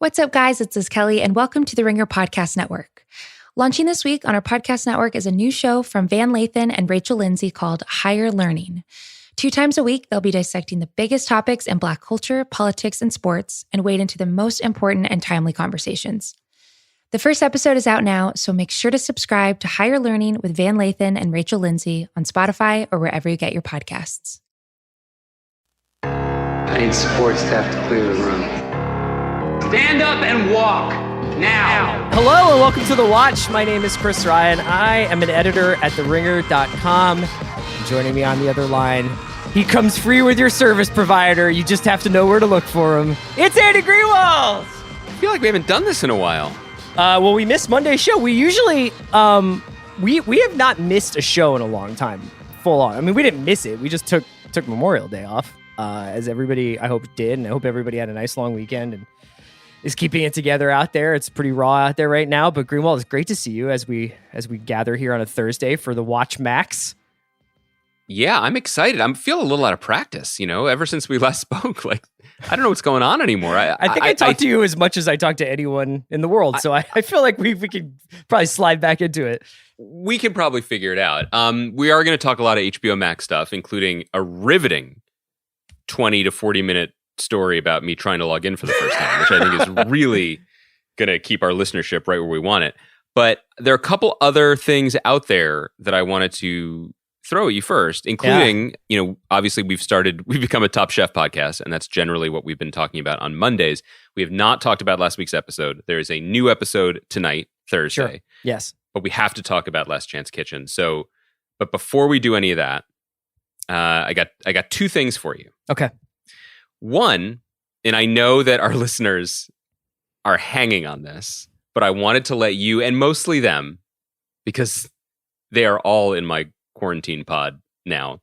What's up, guys? It's Liz Kelly, and welcome to the Ringer Podcast Network. Launching this week on our podcast network is a new show from Van Lathan and Rachel Lindsay called Higher Learning. 2 times a week, they'll be dissecting the biggest topics in Black culture, politics, and sports, and wade into the most important and timely conversations. The first episode is out now, so make sure to subscribe to Higher Learning with Van Lathan and Rachel Lindsay on Spotify or wherever you get your podcasts. I need support staff to clear the room. Stand up and walk, now. Hello and welcome to The Watch. My name is Chris Ryan. I am an editor at TheRinger.com. Joining me on the other line, he comes free with your service provider. You just have to know where to look for him. It's Andy Greenwald! I feel like we haven't done this in a while. Well, we missed Monday's show. We usually, we have not missed a show in a long time, full on. I mean, we didn't miss it. We just took Memorial Day off, as everybody, I hope, did. And I hope everybody had a nice long weekend and is keeping it together out there. It's pretty raw out there right now, but Greenwald, it's great to see you as we gather here on a Thursday for the Watch Max. Yeah, I'm excited. I'm feeling a little out of practice, ever since we last spoke. Like, I don't know what's going on anymore. I think I talk to you as much as I talk to anyone in the world, so I feel like we could probably slide back into it. We can probably figure it out. We are going to talk a lot of HBO Max stuff, including a riveting 20 to 40 minute story about me trying to log in for the first time, which I think is really going to keep our listenership right where we want it. But there are a couple other things out there that I wanted to throw at you first, including, obviously we've become a Top Chef podcast, and that's generally what we've been talking about on Mondays. We have not talked about last week's episode. There is a new episode tonight, Thursday. Sure. Yes. But we have to talk about Last Chance Kitchen. But before we do any of that, I got 2 things for you. Okay. One, and I know that our listeners are hanging on this, but I wanted to let you, and mostly them, because they are all in my quarantine pod now,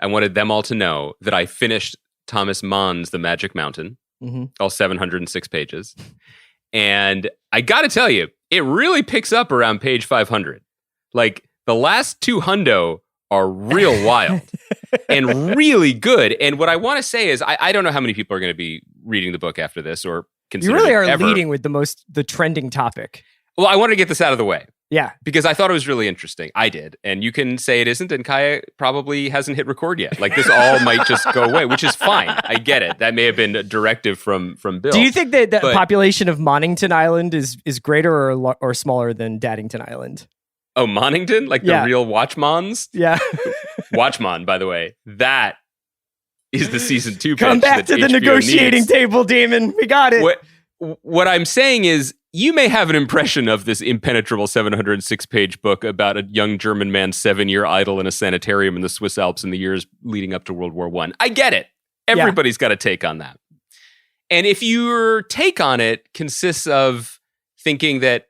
I wanted them all to know that I finished Thomas Mann's The Magic Mountain, all 706 pages. And I got to tell you, it really picks up around page 500. Like, the last 2 hundo are real wild and really good. And what I want to say is, I don't know how many people are going to be reading the book after this or consider it. You really are ever leading with the trending topic. Well, I wanted to get this out of the way. Yeah. Because I thought it was really interesting. I did. And you can say it isn't, and Kaya probably hasn't hit record yet. Like, this all might just go away, which is fine. I get it. That may have been a directive from Bill. Do you think that the population of Monington Island is greater or smaller than Daddington Island? Oh, Monington? Like the real Watchmons? Yeah. Watchmon, by the way. That is the season 2 pitch. Come back to the negotiating table, Damon. We got it. What I'm saying is, you may have an impression of this impenetrable 706-page book about a young German man's 7-year idle in a sanitarium in the Swiss Alps in the years leading up to World War I. I get it. Everybody's got a take on that. And if your take on it consists of thinking that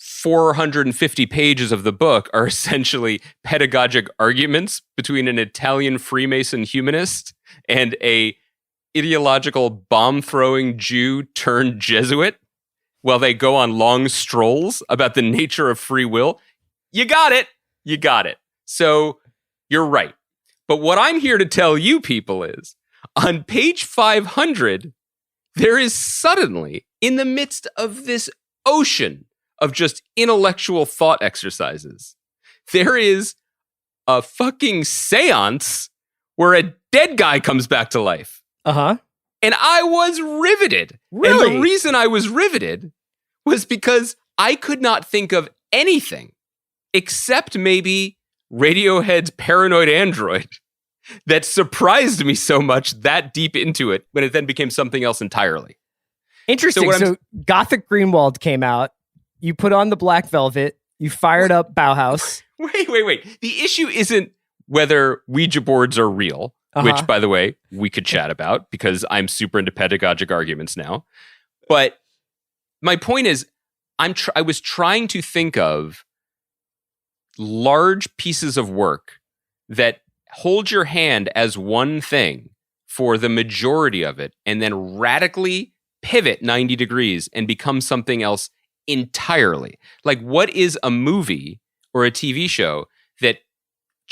450 pages of the book are essentially pedagogic arguments between an Italian Freemason humanist and a ideological bomb-throwing Jew turned Jesuit, while they go on long strolls about the nature of free will, you got it. You got it. So you're right. But what I'm here to tell you people is, on page 500, there is suddenly, in the midst of this ocean of just intellectual thought exercises, there is a fucking seance where a dead guy comes back to life. Uh-huh. And I was riveted. Really? And the reason I was riveted was because I could not think of anything except maybe Radiohead's Paranoid Android that surprised me so much that deep into it when it then became something else entirely. Interesting. So Gothic Greenwald came out. You put on the black velvet. You fired up Bauhaus. Wait. The issue isn't whether Ouija boards are real. Which, by the way, we could chat about because I'm super into pedagogic arguments now. But my point is, I was trying to think of large pieces of work that hold your hand as one thing for the majority of it and then radically pivot 90 degrees and become something else entirely. Like, what is a movie or a TV show that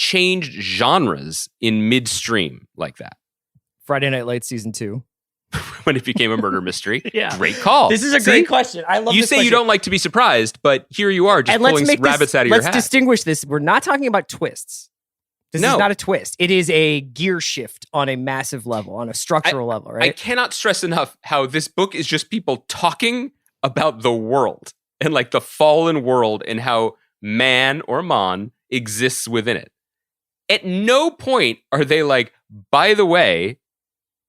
changed genres in midstream like that? Friday Night Lights season 2. when it became a murder mystery. Yeah. Great call. This is a great question. I love You this say question. you don't like to be surprised, but here you are just And pulling rabbits out of your hat. Let's distinguish this. We're not talking about twists. This No. is not a twist. It is a gear shift on a massive level, on a structural level, I right? cannot stress enough how this book is just people talking about the world and like the fallen world and how man or Mon exists within it. At no point are they like, by the way,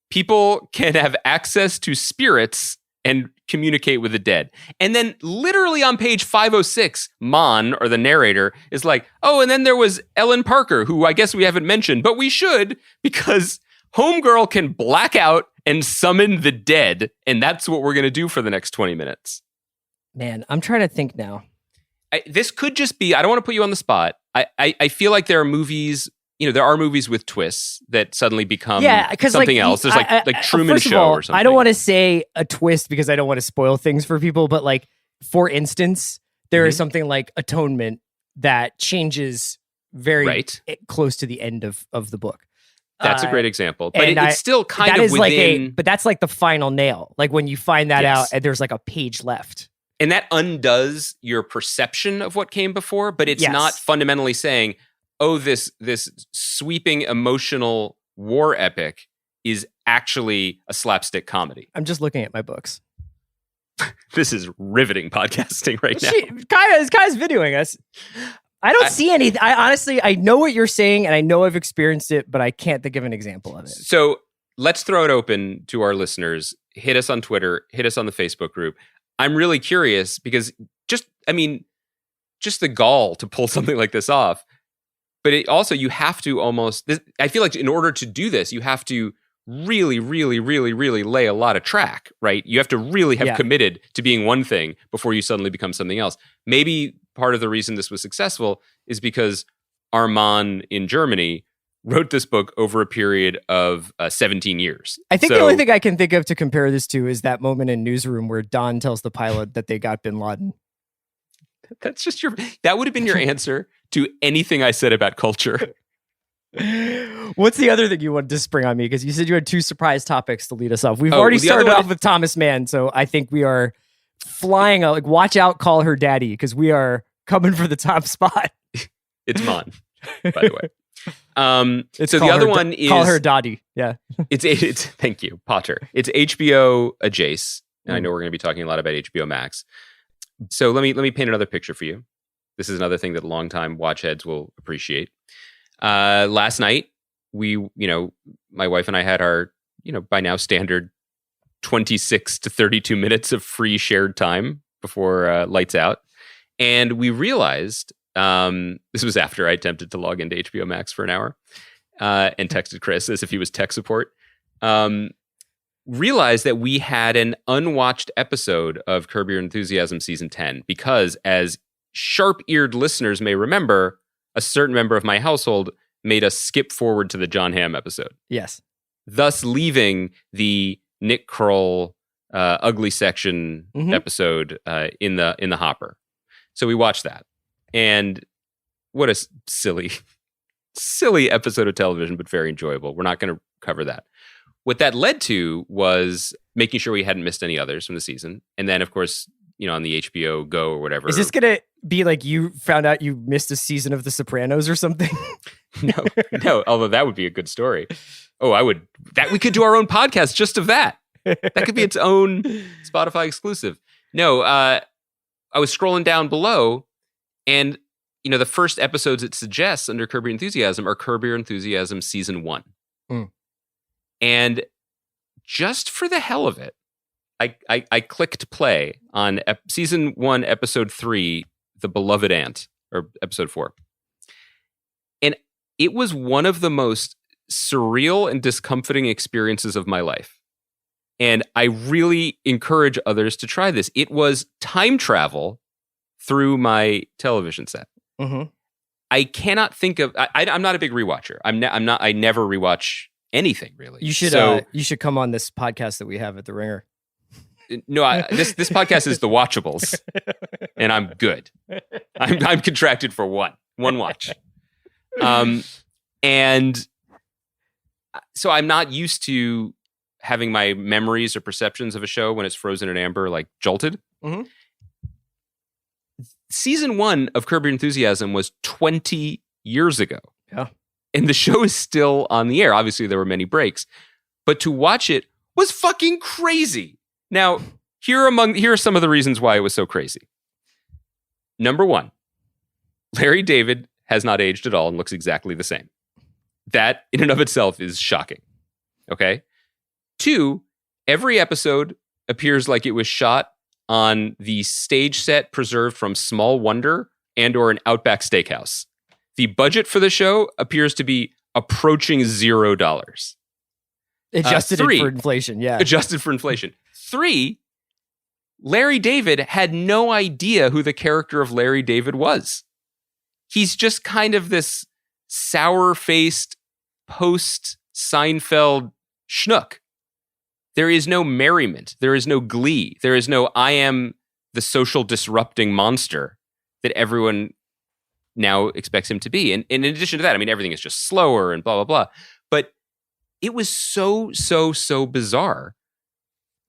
people can have access to spirits and communicate with the dead. And then literally on page 506, Mon, or the narrator, is like, oh, and then there was Ellen Parker, who I guess we haven't mentioned, but we should, because Homegirl can black out and summon the dead, and that's what we're going to do for the next 20 minutes. Man, I'm trying to think now. This could just be, I don't want to put you on the spot. I feel like there are movies, there are movies with twists that suddenly become something else. There's like Truman first of Show all, or something. I don't want to say a twist because I don't want to spoil things for people, but like, for instance, there is something like Atonement that changes very close to the end of the book. That's a great example, but it's still kind of within. But that's like the final nail. Like when you find that out, and there's like a page left. And that undoes your perception of what came before, but it's not fundamentally saying, oh, this sweeping emotional war epic is actually a slapstick comedy. I'm just looking at my books. This is riveting podcasting right now. Kaya's videoing us. I don't see anything. I know what you're saying, and I know I've experienced it, but I can't think of an example of it. So let's throw it open to our listeners. Hit us on Twitter. Hit us on the Facebook group. I'm really curious because just the gall to pull something like this off. But it also, you have to I feel like in order to do this, you have to really, really, really, really lay a lot of track, right? You have to really have committed to being one thing before you suddenly become something else. Maybe part of the reason this was successful is because Armand in Germany wrote this book over a period of 17 years. I think the only thing I can think of to compare this to is that moment in Newsroom where Don tells the pilot that they got bin Laden. That's just that would have been your answer to anything I said about culture. What's the other thing you wanted to spring on me? Because you said you had 2 surprise topics to lead us off. We've already started off with Thomas Mann, so I think we are flying out. Like, watch out, call her daddy, because we are coming for the top spot. It's Mon, by the way. So the other one is call her Dottie. Yeah, it's thank you, Potter. It's HBO Jace, and I know we're going to be talking a lot about HBO Max. So let me paint another picture for you. This is another thing that longtime watchheads will appreciate. Last night, my wife and I had our, by now standard 26 to 32 minutes of free shared time before lights out. And we realized, this was after I attempted to log into HBO Max for an hour and texted Chris as if he was tech support, realized that we had an unwatched episode of Curb Your Enthusiasm Season 10 because, as sharp-eared listeners may remember, a certain member of my household made us skip forward to the John Hamm episode. Yes. Thus leaving the Nick Kroll ugly section episode in the hopper. So we watched that. And what a silly episode of television, but very enjoyable. We're not going to cover that. What that led to was making sure we hadn't missed any others from the season. And then, of course, on the HBO Go or whatever. Is this going to be like you found out you missed a season of The Sopranos or something? No. Although that would be a good story. Oh, we could do our own podcast just of that. That could be its own Spotify exclusive. No, I was scrolling down below, and the first episodes it suggests under Curb Your Enthusiasm are Curb Your Enthusiasm Season 1. And just for the hell of it, I clicked play on Season 1, Episode 3, The Beloved Ant, or Episode 4. And it was one of the most surreal and discomforting experiences of my life. And I really encourage others to try this. It was time travel through my television set. I cannot think of. I'm not a big rewatcher. I'm not. I never rewatch anything really. You should come on this podcast that we have at the Ringer. No, this podcast is the Watchables, and I'm good. I'm contracted for one watch, and so I'm not used to having my memories or perceptions of a show when it's frozen in amber like jolted. Mm-hmm. Season 1 of Curb Your Enthusiasm was 20 years ago. Yeah. And the show is still on the air. Obviously, there were many breaks, but to watch it was fucking crazy. Now, here are some of the reasons why it was so crazy. Number 1, Larry David has not aged at all and looks exactly the same. That in and of itself is shocking. Okay. 2, every episode appears like it was shot on the stage set preserved from Small Wonder and or an Outback Steakhouse. The budget for the show appears to be approaching $0. Adjusted 3, for inflation, yeah. Adjusted for inflation. 3, Larry David had no idea who the character of Larry David was. He's just kind of this sour-faced post-Seinfeld schnook. There is no merriment. There is no glee. There is no I am the social disrupting monster that everyone now expects him to be. And in addition to that, I mean, everything is just slower and blah, blah, blah. But it was so bizarre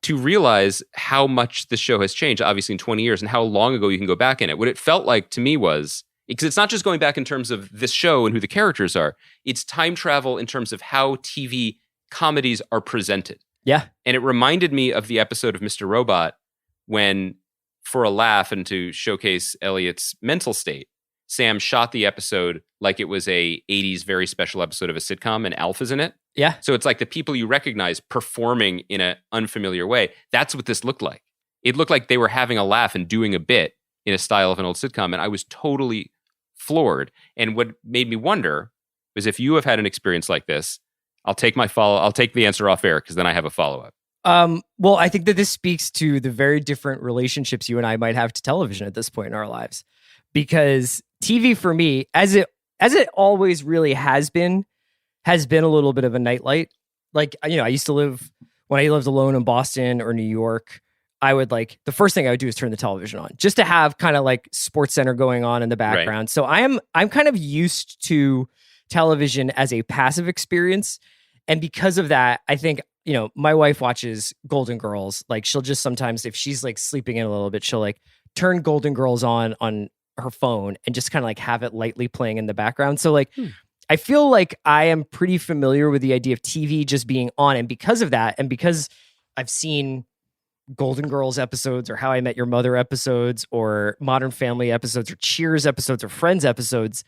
to realize how much the show has changed, obviously in 20 years, and how long ago you can go back in it. What it felt like to me was, because it's not just going back in terms of this show and who the characters are, it's time travel in terms of how TV comedies are presented. Yeah. And it reminded me of the episode of Mr. Robot when, for a laugh and to showcase Elliot's mental state, Sam shot the episode like it was a 80s very special episode of a sitcom and Alf is in it. Yeah. So it's like the people you recognize performing in an unfamiliar way. That's what this looked like. It looked like they were having a laugh and doing a bit in a style of an old sitcom. And I was totally floored. And what made me wonder was, if you have had an experience like this, I'll take the answer off air, because then I have a follow-up. Well, I think that this speaks to the very different relationships you and I might have to television at this point in our lives. Because TV for me, as it always really has been a little bit of a nightlight. Like, you know, when I lived alone in Boston or New York, I would the first thing I would do is turn the television on just to have kind of like Sports Center going on in the background. Right. So I'm kind of used to television as a passive experience. And because of that, I think, you know, my wife watches Golden Girls. Like, she'll just sometimes, if she's like sleeping in a little bit, she'll like turn Golden Girls on her phone and just kind of like have it lightly playing in the background. So like, I feel like I am pretty familiar with the idea of TV just being on. And because of that, and because I've seen Golden Girls episodes or How I Met Your Mother episodes or Modern Family episodes or Cheers episodes or Friends episodes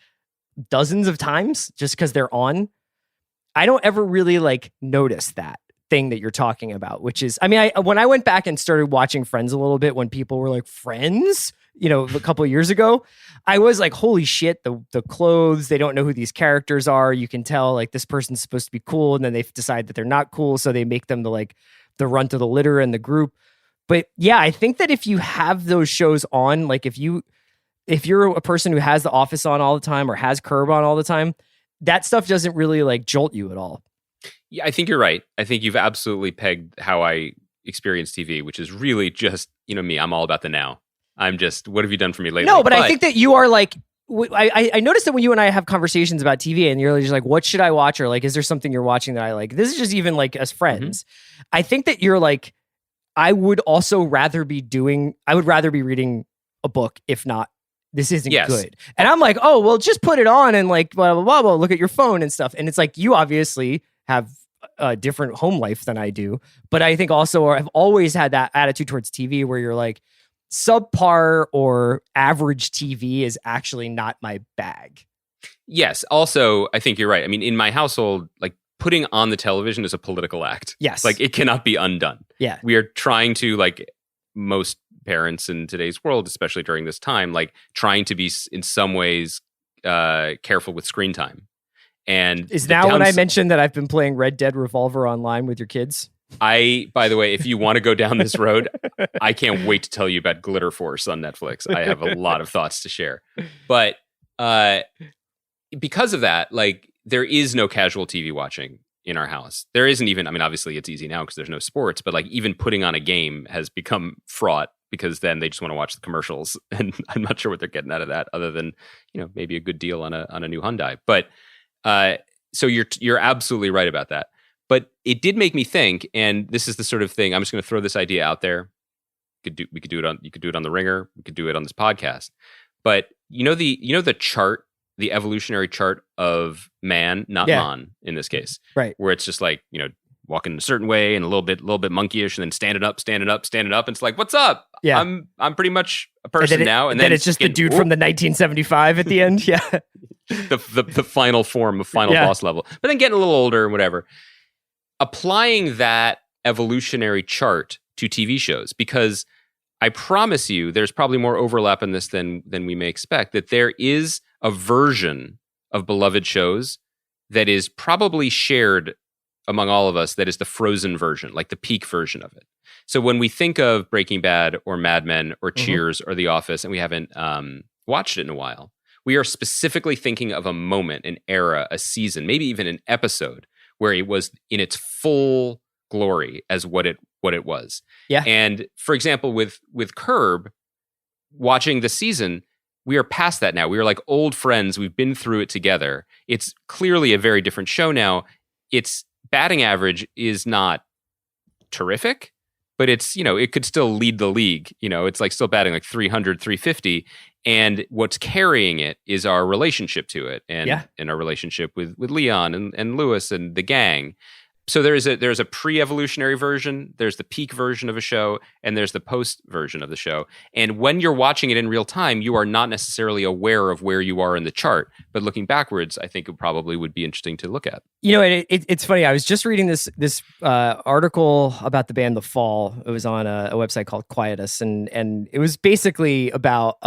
dozens of times just because they're on, I don't ever really like notice that thing that you're talking about, which is, I mean, when I went back and started watching Friends a little bit, when people were like, Friends, you know, a couple of years ago, I was like, holy shit, the clothes, they don't know who these characters are. You can tell like this person's supposed to be cool, and then they decide that they're not cool, so they make them the runt of the litter in the group. But yeah, I think that if you have those shows on, like if you're a person who has The Office on all the time or has Curb on all the time, that stuff doesn't really like jolt you at all. Yeah, I think you're right. I think you've absolutely pegged how I experience TV, which is really just, you know, me. I'm all about the now. I'm just, what have you done for me lately? No, but I think that you are like, I noticed that when you and I have conversations about TV and you're just like, what should I watch? Or like, is there something you're watching that I like? This is just even like as friends. Mm-hmm. I think that you're like, I would rather be reading a book, if not, this isn't good. And I'm like, oh, well, just put it on and like, blah, blah, blah, blah, look at your phone and stuff. And it's like, you obviously have a different home life than I do. But I think also I've always had that attitude towards TV where you're like, subpar or average TV is actually not my bag. Yes. Also, I think you're right. I mean, in my household, like putting on the television is a political act. Yes. Like it cannot be undone. Yeah. We are trying to, like most parents in today's world, especially during this time, like trying to be in some ways careful with screen time. And is now when I mentioned that I've been playing Red Dead Revolver online with your kids? By the way, if you want to go down this road, I can't wait to tell you about Glitter Force on Netflix. I have a lot of thoughts to share. But because of that, like there is no casual TV watching in our house. There isn't even, I mean, obviously it's easy now because there's no sports, but like even putting on a game has become fraught because then they just want to watch the commercials. And I'm not sure what they're getting out of that other than, you know, maybe a good deal on a new Hyundai. But so you're absolutely right about that. But it did make me think, and this is the sort of thing, I'm just going to throw this idea out there. You could do it on the Ringer. We could do it on this podcast. But the chart, the evolutionary chart of man, not mon in this case, right? Where it's just like, walking a certain way and a little bit monkeyish, and then standing up. And it's like, what's up? Yeah, I'm pretty much a person now. And then it's just the dude from the 1975 at the end. Yeah, the final form of final boss level. But then getting a little older and whatever. Applying that evolutionary chart to TV shows, because I promise you there's probably more overlap in this than we may expect, that there is a version of beloved shows that is probably shared among all of us, that is the frozen version, like the peak version of it. So when we think of Breaking Bad or Mad Men or Cheers or The Office, and we haven't watched it in a while, we are specifically thinking of a moment, an era, a season, maybe even an episode where it was in its full glory as what it was. Yeah. And for example, with Curb, watching the season, we are past that now. We are like old friends. We've been through it together. It's clearly a very different show now. Its batting average is not terrific, but it's, it could still lead the league. It's like still batting like 300, 350. And what's carrying it is our relationship to it, and our relationship with Leon and Lewis and the gang. So there's a pre-evolutionary version, there's the peak version of a show, and there's the post version of the show. And when you're watching it in real time, you are not necessarily aware of where you are in the chart. But looking backwards, I think it probably would be interesting to look at. It's funny. I was just reading this article about the band The Fall. It was on a website called Quietus, and it was basically about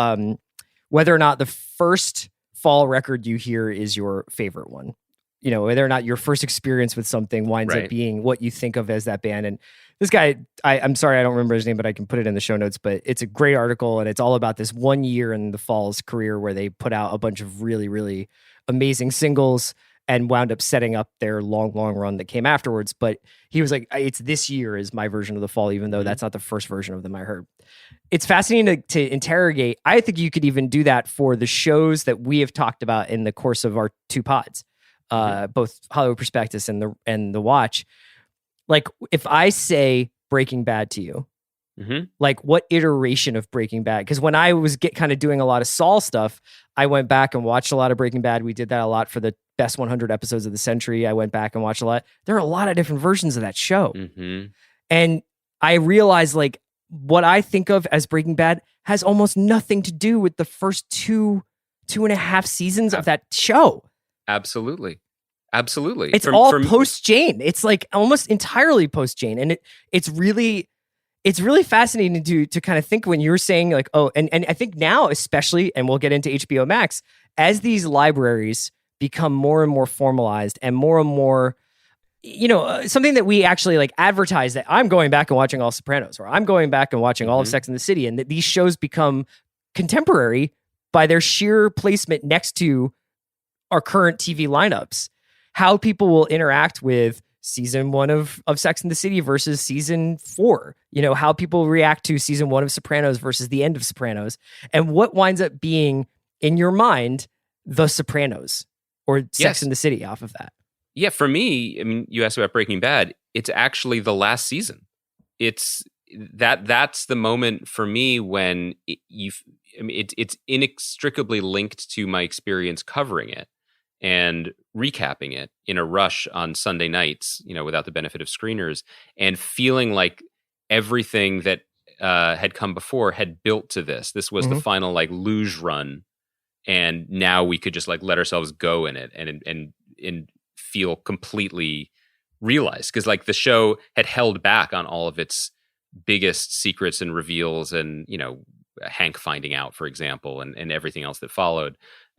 whether or not the first Fall record you hear is your favorite one. Whether or not your first experience with something winds up being what you think of as that band. And this guy, I'm sorry, I don't remember his name, but I can put it in the show notes. But it's a great article, and it's all about this 1 year in the Fall's career where they put out a bunch of really, really amazing singles and wound up setting up their long, long run that came afterwards. But he was like, it's this year is my version of the Fall, even though that's not the first version of them I heard. It's fascinating to interrogate. I think you could even do that for the shows that we have talked about in the course of our two pods. Both Hollywood Prospectus and the Watch. Like, if I say Breaking Bad to you, like what iteration of Breaking Bad? Because when I was kind of doing a lot of Saul stuff, I went back and watched a lot of Breaking Bad. We did that a lot for the best 100 episodes of the century. I went back and watched a lot. There are a lot of different versions of that show. And I realized, like, what I think of as Breaking Bad has almost nothing to do with the first two and a half seasons of that show. Absolutely. It's all post Jane. It's like almost entirely post Jane, and it's really fascinating to kind of think when you're saying like, oh, and I think now especially, and we'll get into HBO Max, as these libraries become more and more formalized and more, something that we actually like advertise, that I'm going back and watching all Sopranos, or I'm going back and watching all of Sex and the City, and that these shows become contemporary by their sheer placement next to our current TV lineups. How people will interact with season 1 of Sex and the City versus season 4, how people react to season 1 of Sopranos versus the end of Sopranos, and what winds up being in your mind The Sopranos or Sex and the City off of that. Yeah, for me, I mean, you asked about Breaking Bad. It's actually the last season. It's that's the moment for me when it's inextricably linked to my experience covering it and recapping it in a rush on Sunday nights, without the benefit of screeners, and feeling like everything that had come before had built to this. This was the final like luge run, and now we could just like let ourselves go in it and feel completely realized, because like the show had held back on all of its biggest secrets and reveals, and Hank finding out, for example, and everything else that followed.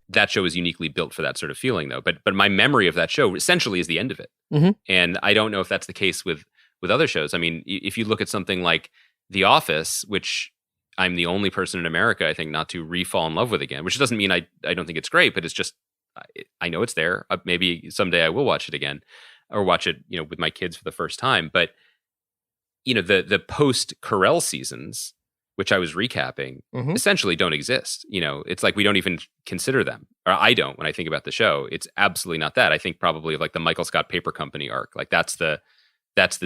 That show is uniquely built for that sort of feeling, though. But my memory of that show essentially is the end of it, and I don't know if that's the case with other shows. I mean, if you look at something like The Office, which I'm the only person in America, I think, not to re-fall in love with again, which doesn't mean I don't think it's great, but it's just I know it's there. Maybe someday I will watch it again, or watch it with my kids for the first time. But the post Carell seasons which I was recapping, Mhm. essentially don't exist. You know, it's like we don't even consider them, or I don't when I think about the show. It's absolutely not that. I think probably of like the Michael Scott Paper Company arc. Like that's the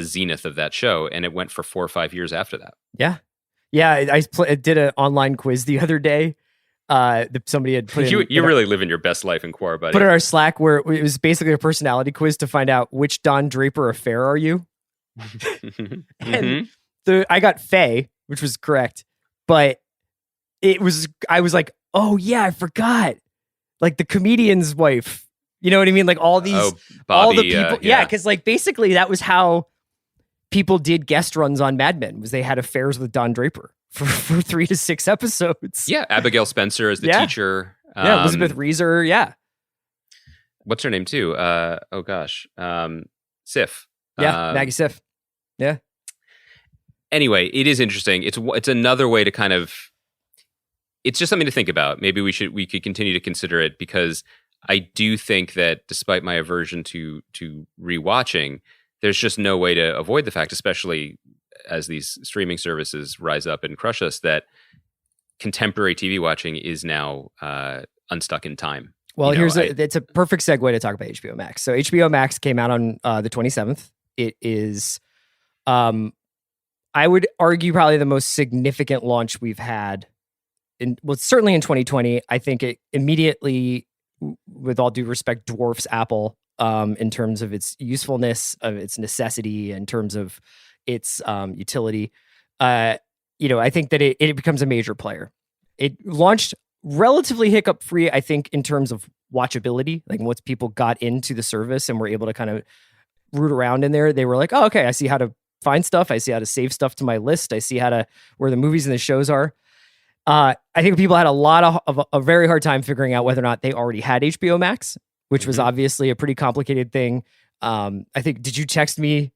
zenith of that show, and it went for 4 or 5 years after that. Yeah. Yeah, I did an online quiz the other day. That somebody had put in. You really living your best life in Quar, buddy. Put in our Slack where it was basically a personality quiz to find out which Don Draper affair are you. And I got Faye, which was correct, but I was like, oh yeah, I forgot. Like the comedian's wife. You know what I mean? Like all these, Bobby, all the people. Yeah, because like basically that was how people did guest runs on Mad Men, was they had affairs with Don Draper for 3 to 6 episodes. Yeah, Abigail Spencer as the teacher. Yeah, Elizabeth Reeser. Yeah. What's her name too? Sif. Yeah, Maggie Sif. Yeah. Anyway, it is interesting. It's another way to kind of. It's just something to think about. Maybe we could continue to consider it, because I do think that despite my aversion to rewatching, there's just no way to avoid the fact, especially as these streaming services rise up and crush us, that contemporary TV watching is now unstuck in time. Well, it's a perfect segue to talk about HBO Max. So HBO Max came out on the 27th. It is, I would argue, probably the most significant launch we've had. Certainly in 2020. I think it immediately, with all due respect, dwarfs Apple in terms of its usefulness, of its necessity, in terms of its utility. I think that it becomes a major player. It launched relatively hiccup free, I think, in terms of watchability. Like once people got into the service and were able to kind of root around in there, they were like, oh, okay, I see how to find stuff. I see how to save stuff to my list. I see where the movies and the shows are. I think people had a very hard time figuring out whether or not they already had HBO Max, which was obviously a pretty complicated thing. I think, did you text me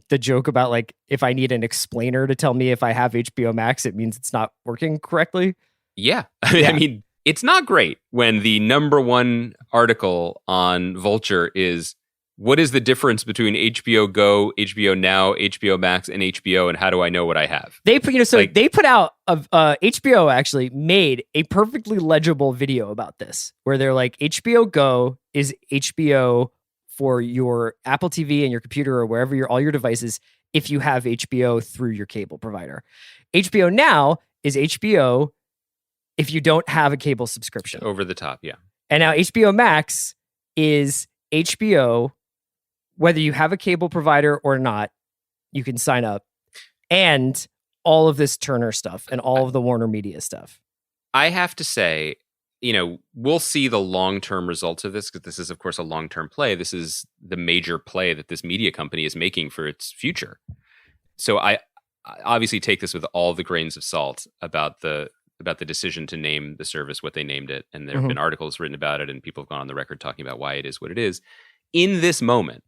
the joke about like, if I need an explainer to tell me if I have HBO Max, it means it's not working correctly? Yeah. I mean, it's not great when the number one article on Vulture is, what is the difference between HBO Go, HBO Now, HBO Max, and HBO, and how do I know what I have? They put out HBO actually made a perfectly legible video about this, where they're like, HBO Go is HBO for your Apple TV and your computer or wherever all your devices, if you have HBO through your cable provider. HBO Now is HBO if you don't have a cable subscription. Over the top, yeah. And now HBO Max is HBO, whether you have a cable provider or not, you can sign up. And all of this Turner stuff and all of the Warner Media stuff. I have to say, we'll see the long-term results of this, because this is, of course, a long-term play. This is the major play that this media company is making for its future. So I obviously take this with all the grains of salt about the decision to name the service what they named it. And there have been articles written about it, and people have gone on the record talking about why it is what it is. In this moment,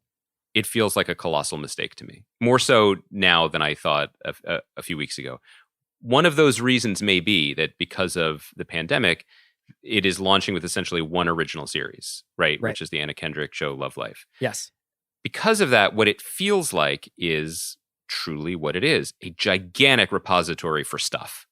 it feels like a colossal mistake to me, more so now than I thought a few weeks ago. One of those reasons may be that because of the pandemic, it is launching with essentially one original series, right? Which is the Anna Kendrick show, Love Life. Yes. Because of that, what it feels like is truly what it is, a gigantic repository for stuff.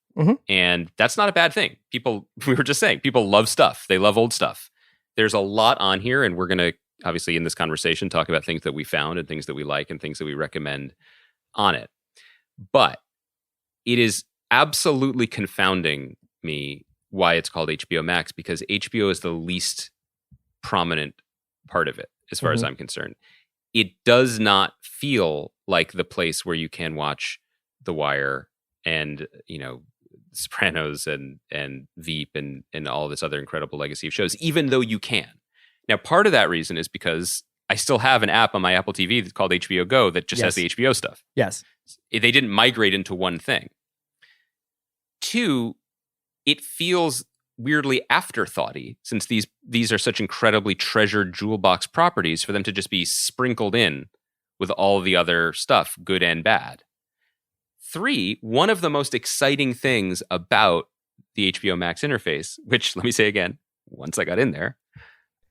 And that's not a bad thing. We were just saying, people love stuff. They love old stuff. There's a lot on here, and we're going to, obviously, in this conversation, talk about things that we found and things that we like and things that we recommend on it. But it is absolutely confounding me why it's called HBO Max, because HBO is the least prominent part of it, as far as I'm concerned. It does not feel like the place where you can watch The Wire and, Sopranos and Veep and all this other incredible legacy of shows, even though you can. Now, part of that reason is because I still have an app on my Apple TV that's called HBO Go that just has the HBO stuff. Yes. They didn't migrate into one thing. 2, it feels weirdly afterthoughty, since these are such incredibly treasured jewel box properties, for them to just be sprinkled in with all the other stuff, good and bad. 3, one of the most exciting things about the HBO Max interface, which, let me say again, once I got in there,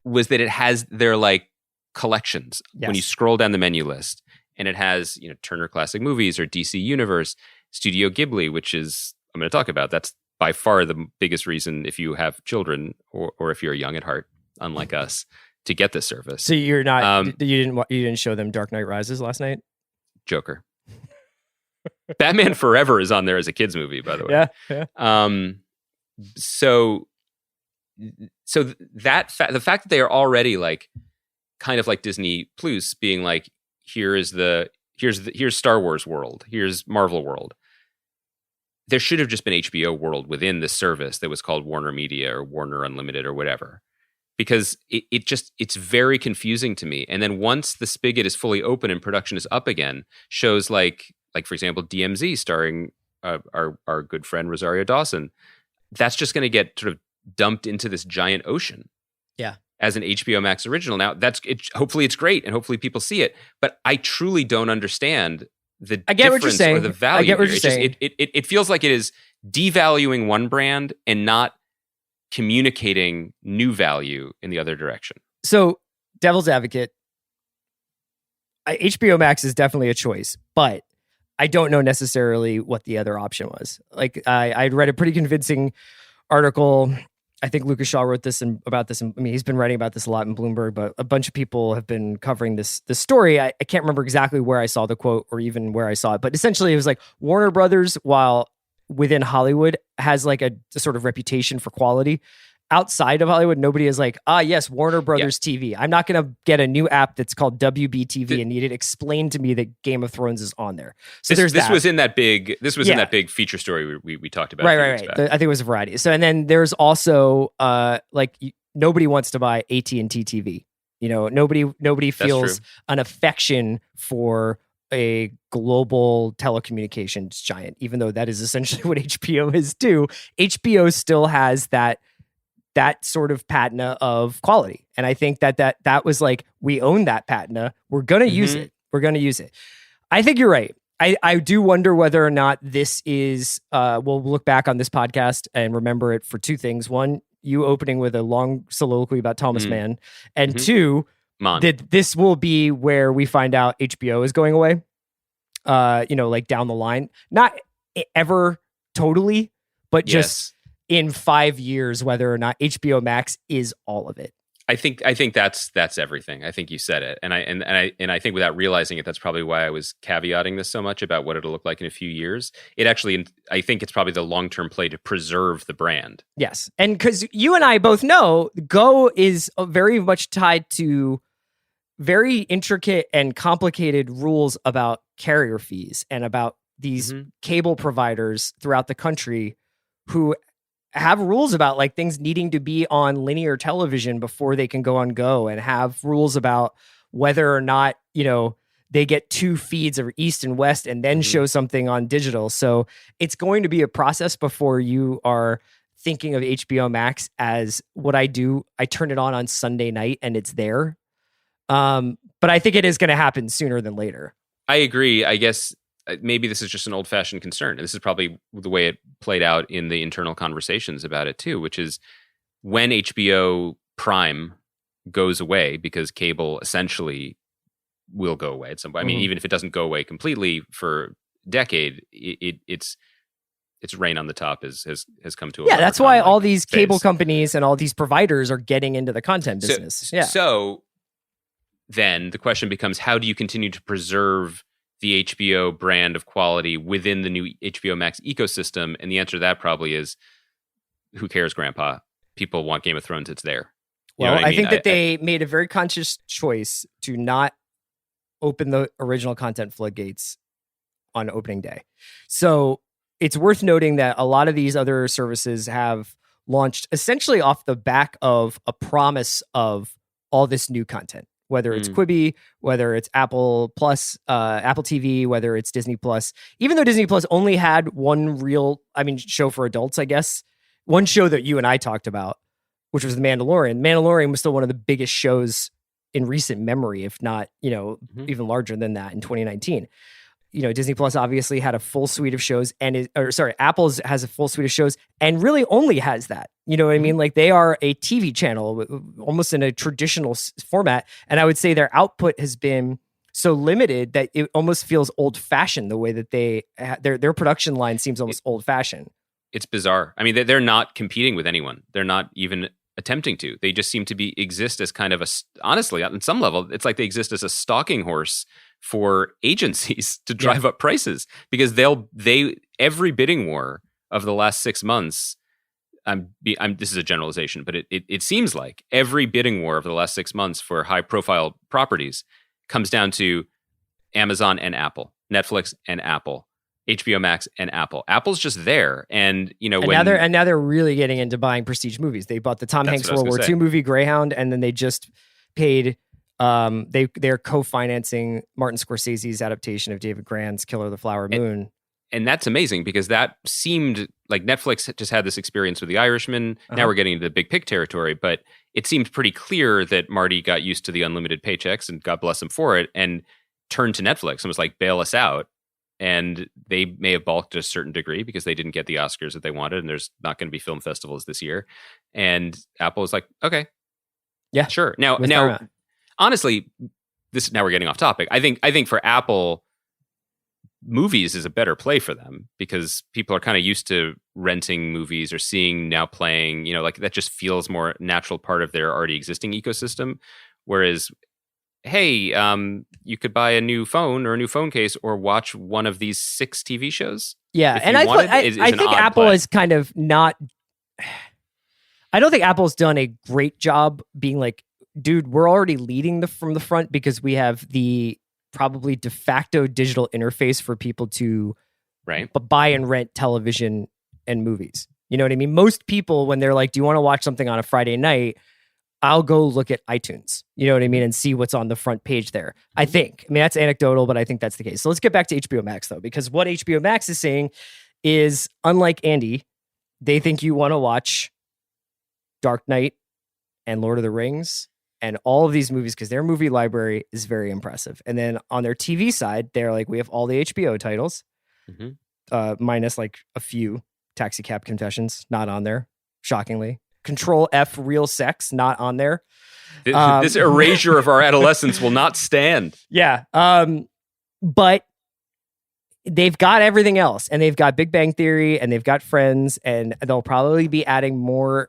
was that it has their like collections. Yes. When you scroll down the menu list, and it has, Turner Classic Movies or DC Universe, Studio Ghibli, which is I'm going to talk about. That's by far the biggest reason, if you have children or if you're young at heart, unlike us, to get this service. So you're not you didn't show them Dark Knight Rises last night? Joker. Batman Forever is on there as a kids movie, by the way. Yeah. So the fact that they are already like kind of like Disney Plus being like, here's Star Wars world, here's Marvel world. There should have just been HBO world within this service that was called Warner Media or Warner Unlimited or whatever, because it's very confusing to me. And then once the spigot is fully open and production is up again, shows like for example DMZ starring our good friend Rosario Dawson, that's just going to get sort of dumped into this giant ocean. Yeah. As an HBO Max original. Now that's it. Hopefully it's great and hopefully people see it, but I truly don't understand the difference or the value. I get what you're saying. It feels like it is devaluing one brand and not communicating new value in the other direction. So, devil's advocate, HBO Max is definitely a choice, but I don't know necessarily what the other option was. Like, I'd read a pretty convincing article. I think Lucas Shaw wrote this about this. I mean, he's been writing about this a lot in Bloomberg, but a bunch of people have been covering this story. I can't remember exactly where I saw the quote or even where I saw it, but essentially it was like Warner Brothers, while within Hollywood, has like a sort of reputation for quality. Outside of Hollywood, nobody is like, yes, Warner Brothers TV. I'm not going to get a new app that's called WBTV and need it explained to me that Game of Thrones is on there. So this was in that big feature story we talked about. Right. I think it was a variety. So, and then there's also nobody wants to buy AT&T TV. You know, nobody feels an affection for a global telecommunications giant, even though that is essentially what HBO is too. HBO still has that sort of patina of quality. And I think that was like, we own that patina. We're going to use it. We're going to use it. I think you're right. I do wonder whether or not this is, we'll look back on this podcast and remember it for two things. One, you opening with a long soliloquy about Thomas Mann. And two, that this will be where we find out HBO is going away, like down the line. Not ever totally, but just in 5 years, whether or not HBO Max is all of it. I think that's everything. I think you said it, and I think without realizing it, that's probably why I was caveating this so much about what it'll look like in a few years. It actually, I think it's probably the long-term play to preserve the brand. Yes, and because you and I both know, Go is very much tied to very intricate and complicated rules about carrier fees and about these cable providers throughout the country who have rules about like things needing to be on linear television before they can go on Go, and have rules about whether or not, they get two feeds of East and West and then show something on digital. So it's going to be a process before you are thinking of HBO Max as what I do. I turn it on Sunday night and it's there. But I think it is going to happen sooner than later. I agree. I guess maybe this is just an old-fashioned concern. And this is probably the way it played out in the internal conversations about it too, which is when HBO Prime goes away, because cable essentially will go away at some point. I mean, even if it doesn't go away completely for a decade, it's rain on the top has come to a that's why all these cable companies and all these providers are getting into the content business. So then the question becomes, how do you continue to preserve the HBO brand of quality within the new HBO Max ecosystem? And the answer to that probably is, who cares, Grandpa? People want Game of Thrones. It's there. Well, I think that they made a very conscious choice to not open the original content floodgates on opening day. So it's worth noting that a lot of these other services have launched essentially off the back of a promise of all this new content. Whether it's Quibi, whether it's Apple Plus, Apple TV, whether it's Disney Plus. Even though Disney Plus only had one show for adults, I guess. One show that you and I talked about, which was The Mandalorian. Mandalorian was still one of the biggest shows in recent memory, if not, even larger than that in 2019. Disney Plus obviously had a full suite of shows, Apple has a full suite of shows and really only has that. You know what I mean? Like, they are a TV channel almost in a traditional format. And I would say their output has been so limited that it almost feels old fashioned, the way that their production line seems almost old fashioned. It's bizarre. I mean, they're not competing with anyone. They're not even attempting to. They just seem to exist as kind of honestly, on some level, it's like they exist as a stalking horse for agencies to drive up prices, because every bidding war of the last 6 months. This is a generalization, but it seems like every bidding war of the last 6 months for high profile properties comes down to Amazon and Apple, Netflix and Apple, HBO Max and Apple. Apple's just there, and now they're really getting into buying prestige movies. They bought the Tom Hanks World War II movie Greyhound, and then they just paid. They're co-financing Martin Scorsese's adaptation of David Grant's Killer of the Flower Moon. And that's amazing, because that seemed like Netflix just had this experience with The Irishman. Now we're getting into the big pick territory, but it seemed pretty clear that Marty got used to the unlimited paychecks, and God bless him for it, and turned to Netflix and was like, bail us out. And they may have balked to a certain degree because they didn't get the Oscars that they wanted, and there's not going to be film festivals this year. And Apple was like, okay, yeah, sure. Now, honestly, now we're getting off topic. I think for Apple, movies is a better play for them, because people are kind of used to renting movies or seeing now playing, like that just feels more natural part of their already existing ecosystem. Whereas, hey, you could buy a new phone or a new phone case or watch one of these 6 TV shows. Yeah. And I think Apple is kind of not, I don't think Apple's done a great job being like, dude, we're already leading from the front, because we have the probably de facto digital interface for people to buy and rent television and movies. You know what I mean? Most people, when they're like, do you want to watch something on a Friday night? I'll go look at iTunes, you know what I mean? And see what's on the front page there. I mean, that's anecdotal, but I think that's the case. So let's get back to HBO Max though, because what HBO Max is saying is, unlike Andy, they think you want to watch Dark Knight and Lord of the Rings and all of these movies, because their movie library is very impressive. And then on their TV side, they're like, we have all the HBO titles, minus like a few. Taxi Cab Confessions, not on there, shockingly. Control F, Real Sex, not on there. This erasure of our adolescence will not stand. Yeah. But they've got everything else, and they've got Big Bang Theory, and they've got Friends, and they'll probably be adding more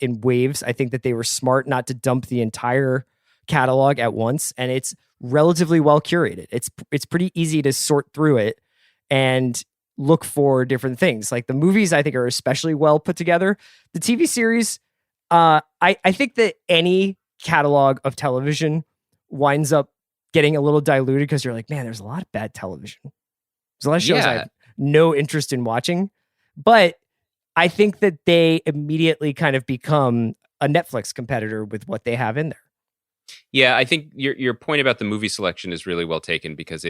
in waves. I think that they were smart not to dump the entire catalog at once, and it's relatively well curated. It's pretty easy to sort through it and look for different things. Like the movies, I think, are especially well put together. The TV series, I think that any catalog of television winds up getting a little diluted, because you're like, man, there's a lot of bad television. There's a lot of shows I have no interest in watching. But I think that they immediately kind of become a Netflix competitor with what they have in there. Yeah, I think your point about the movie selection is really well taken, because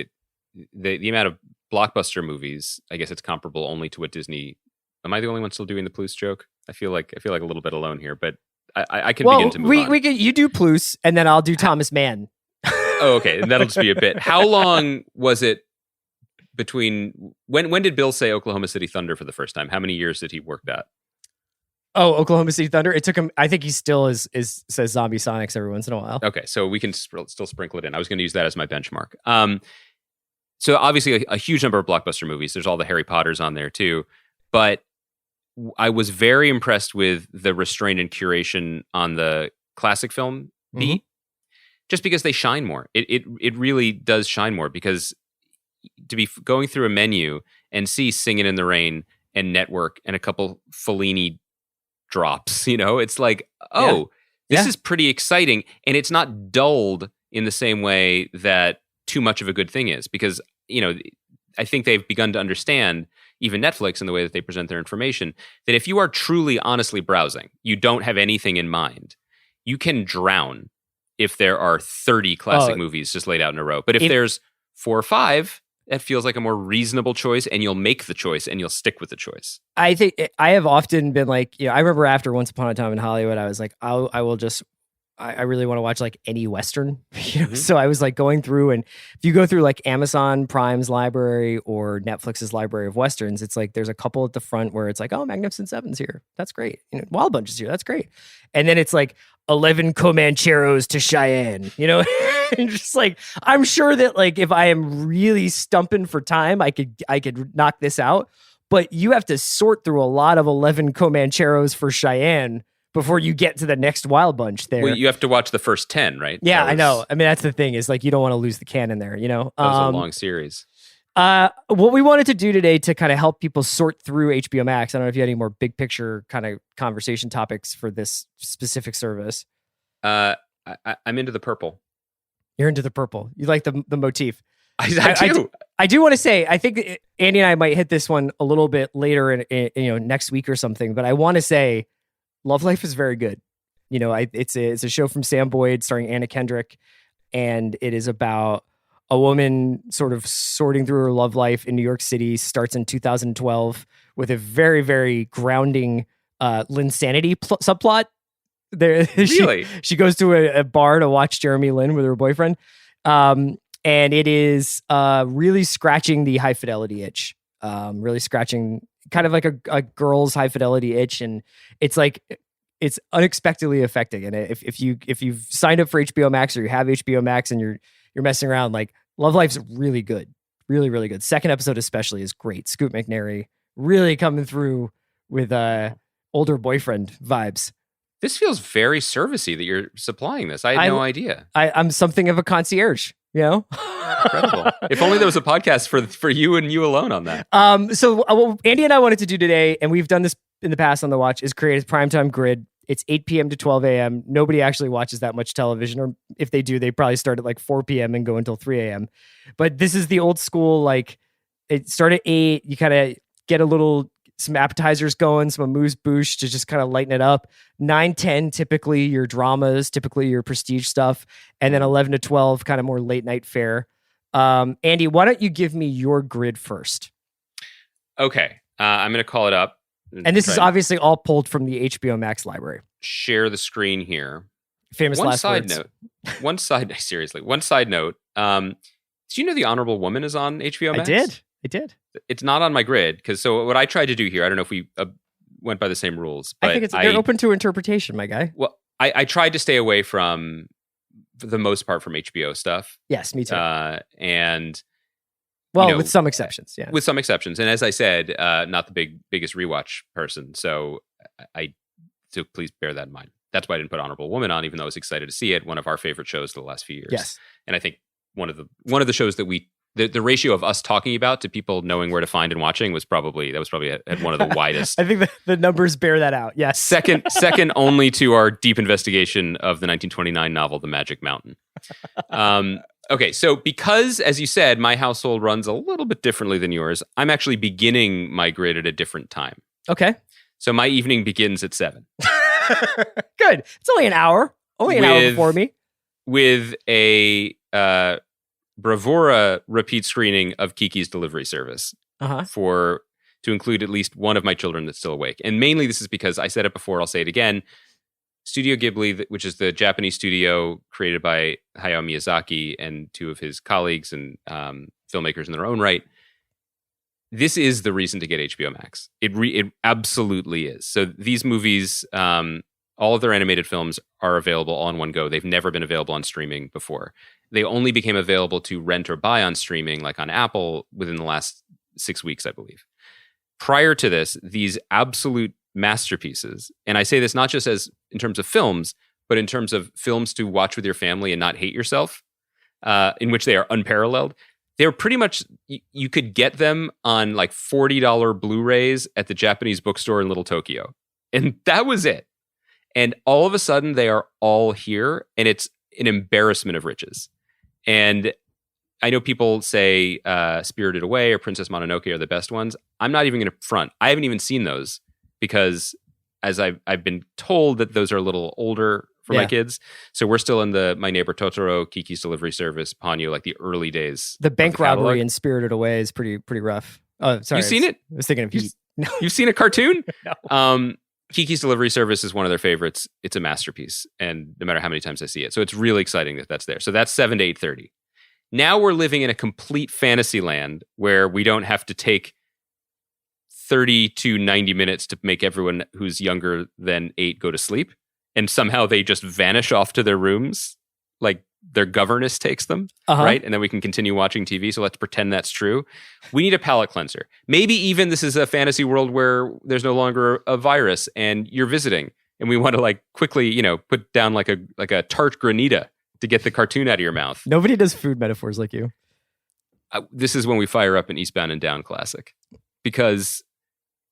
the amount of blockbuster movies, I guess it's comparable only to what Disney. Am I the only one still doing the Plus joke? I feel like a little bit alone here, but I can begin to move on. You do Plus, and then I'll do Thomas Mann. Oh, okay, and that'll just be a bit. How long was it between when did Bill say Oklahoma City Thunder for the first time? How many years did he work that? Oh, Oklahoma City Thunder. It took him. I think he still says Zombie Sonics every once in a while. Okay, so we can still sprinkle it in. I was going to use that as my benchmark. So obviously a huge number of blockbuster movies. There's all the Harry Potters on there too. But I was very impressed with the restraint and curation on the classic film beat, just because they shine more. It really does shine more, because to be going through a menu and see Singin' in the Rain and Network and a couple Fellini drops, it's like, this is pretty exciting. And it's not dulled in the same way that too much of a good thing is, because I think they've begun to understand, even Netflix, in the way that they present their information, that if you are truly honestly browsing, you don't have anything in mind, you can drown if there are 30 classic movies just laid out in a row. But if there's 4 or 5, that feels like a more reasonable choice, and you'll make the choice and you'll stick with the choice. I think I have often been like, I remember after Once Upon a Time in Hollywood, I was like, I really want to watch like any Western, So I was like going through, and if you go through like Amazon Prime's library or Netflix's library of Westerns, it's like, there's a couple at the front where it's like, oh, Magnificent Seven's here. That's great. Wild Bunch is here. That's great. And then it's like 11 Comancheros to Cheyenne, and just like, I'm sure that like, if I am really stumping for time, I could knock this out. but you have to sort through a lot of 11 Comancheros for Cheyenne before you get to the next Wild Bunch there. Well, you have to watch the first 10, right? Yeah, I know. I mean, that's the thing is like, you don't want to lose the canon there, you know? That was a long series. What we wanted to do today to kind of help people sort through HBO Max. I don't know if you had any more big picture kind of conversation topics for this specific service. I'm into the purple. You're into the purple. You like the motif. I do. I do want to say, I think Andy and I might hit this one a little bit later in next week or something, but I want to say Love Life is very good. You know, it's a show from Sam Boyd starring Anna Kendrick, and it is about a woman sort of sorting through her love life in New York City. Starts in 2012 with a very, very grounding Linsanity subplot. There, Really? she goes to a bar to watch Jeremy Lin with her boyfriend. And it is really scratching the high fidelity itch, really scratching kind of like a girl's high fidelity itch. And it's like, it's unexpectedly affecting. And if you've signed up for HBO Max or you have HBO Max and you're messing around, like Love Life's really good, really, really good. Second episode especially is great. Scoot McNairy really coming through with older boyfriend vibes. This feels very servicey that you're supplying this. I had no idea. I'm something of a concierge, you know? Incredible. If only there was a podcast for you and you alone on that. So what Andy and I wanted to do today, and we've done this in the past on The Watch, is create a primetime grid. It's 8 p.m. to 12 a.m. Nobody actually watches that much television, or if they do, they probably start at like 4 p.m. and go until 3 a.m. But this is the old school, like it started at 8. You kind of get some appetizers going, some amuse-bouche to just kind of lighten it up. 9, 10, typically your dramas, typically your prestige stuff. And then 11 to 12, kind of more late night fare. Andy, why don't you give me your grid first? Okay. I'm going to call it up. And this is obviously all pulled from the HBO Max library. Share the screen here. Famous one last side words. note. One side note. Did you know The Honorable Woman is on HBO Max? I did. It's not on my grid because what I tried to do here, I don't know if we went by the same rules, but I think they're open to interpretation, my guy. Well, I tried to stay away from, for the most part, from HBO stuff. Yes, me too. And with some exceptions, yeah. With some exceptions, and as I said, not the biggest rewatch person, so please bear that in mind. That's why I didn't put Honorable Woman on, even though I was excited to see it. One of our favorite shows of the last few years. Yes, and I think one of the shows that the ratio of us talking about to people knowing where to find and watching was probably at one of the widest. I think the numbers bear that out. Yes. Second only to our deep investigation of the 1929 novel, The Magic Mountain. Okay. So because, as you said, my household runs a little bit differently than yours, I'm actually beginning my grid at a different time. Okay. So my evening begins at 7. Good. It's only an hour. Only an hour before me. With a bravura repeat screening of Kiki's Delivery Service to include at least one of my children that's still awake. And mainly this is because I said it before, I'll say it again. Studio Ghibli, which is the Japanese studio created by Hayao Miyazaki and two of his colleagues and filmmakers in their own right, this is the reason to get HBO Max. It absolutely is. So these movies, all of their animated films are available all in one go. They've never been available on streaming before. They only became available to rent or buy on streaming, like on Apple, within the last 6 weeks, I believe. Prior to this, these absolute masterpieces, and I say this not just as in terms of films, but in terms of films to watch with your family and not hate yourself, in which they are unparalleled. They're pretty much, you could get them on like $40 Blu-rays at the Japanese bookstore in Little Tokyo. And that was it. And all of a sudden they are all here, and it's an embarrassment of riches. And I know people say Spirited Away or Princess Mononoke are the best ones. I'm not even going to front. I haven't even seen those because as I've been told that those are a little older for my kids. So we're still in the My Neighbor Totoro, Kiki's Delivery Service, Ponyo, like the early days. The bank robbery in Spirited Away is pretty rough. Oh, sorry. You've seen it? I was thinking of Heat. No. You've seen a cartoon? No. Kiki's Delivery Service is one of their favorites. It's a masterpiece, and no matter how many times I see it. So it's really exciting that that's there. So that's 7 to 8:30. Now we're living in a complete fantasy land where we don't have to take 30 to 90 minutes to make everyone who's younger than 8 go to sleep. And somehow they just vanish off to their rooms like their governess takes them, Uh-huh. right? And then we can continue watching TV. So let's pretend that's true. We need a palate cleanser. Maybe even this is a fantasy world where there's no longer a virus and you're visiting, and we want to like quickly, put down like a tart granita to get the cartoon out of your mouth. Nobody does food metaphors like you. This is when we fire up an Eastbound and Down classic, because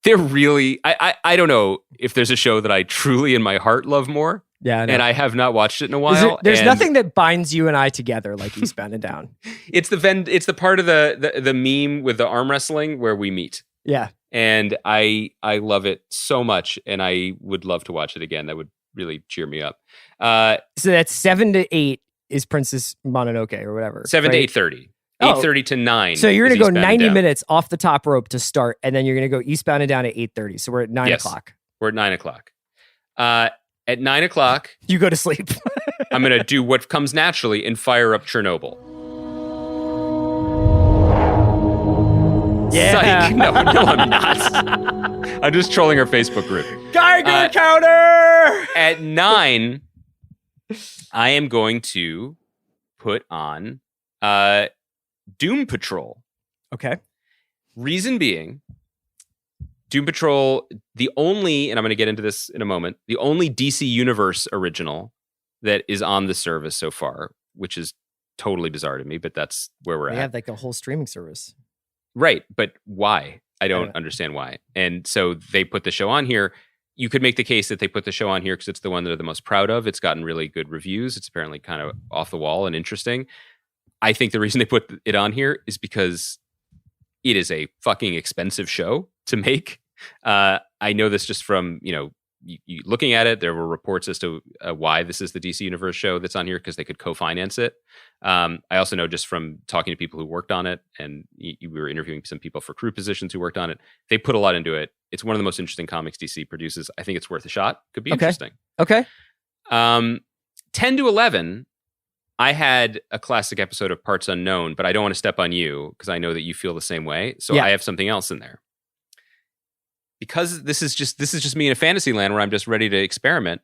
they're really, I don't know if there's a show that I truly in my heart love more. Yeah, I know. And I have not watched it in a while. There's nothing that binds you and I together like Eastbound and Down. It's the part of the meme with the arm wrestling where we meet. Yeah. And I love it so much, and I would love to watch it again. That would really cheer me up. So that's 7 to 8 is Princess Mononoke or whatever. 7 to right? 8:30. Oh. 8:30 to 9. So you're going to go is Eastbound and 90 Down. minutes off the top rope to start, and then you're going to go Eastbound and Down at 8:30. So we're at 9 Yes. o'clock. We're at 9 o'clock. At 9 o'clock, You go to sleep. I'm going to do what comes naturally and fire up Chernobyl. Yeah. Psych. No, I'm not. I'm just trolling our Facebook group. Geiger counter! At 9, I am going to put on Doom Patrol. Okay. Reason being, Doom Patrol, the only, and I'm going to get into this in a moment, the only DC Universe original that is on the service so far, which is totally bizarre to me, but that's where we're They at. have like a whole streaming service. Right, but why? I don't Yeah. understand why. And so they put the show on here. You could make the case that they put the show on here because it's the one that they're the most proud of. It's gotten really good reviews. It's apparently kind of off the wall and interesting. I think the reason they put it on here is because it is a fucking expensive show to make. I know this just from, you looking at it. There were reports as to why this is the DC Universe show that's on here, because they could co-finance it. I also know just from talking to people who worked on it, and we were interviewing some people for crew positions who worked on it. They put a lot into it. It's one of the most interesting comics DC produces. I think it's worth a shot. Could be Okay. interesting. Okay. 10 to 11, I had a classic episode of Parts Unknown, but I don't want to step on you because I know that you feel the same way. So Yeah. I have something else in there. Because this is just me in a fantasy land where I'm just ready to experiment.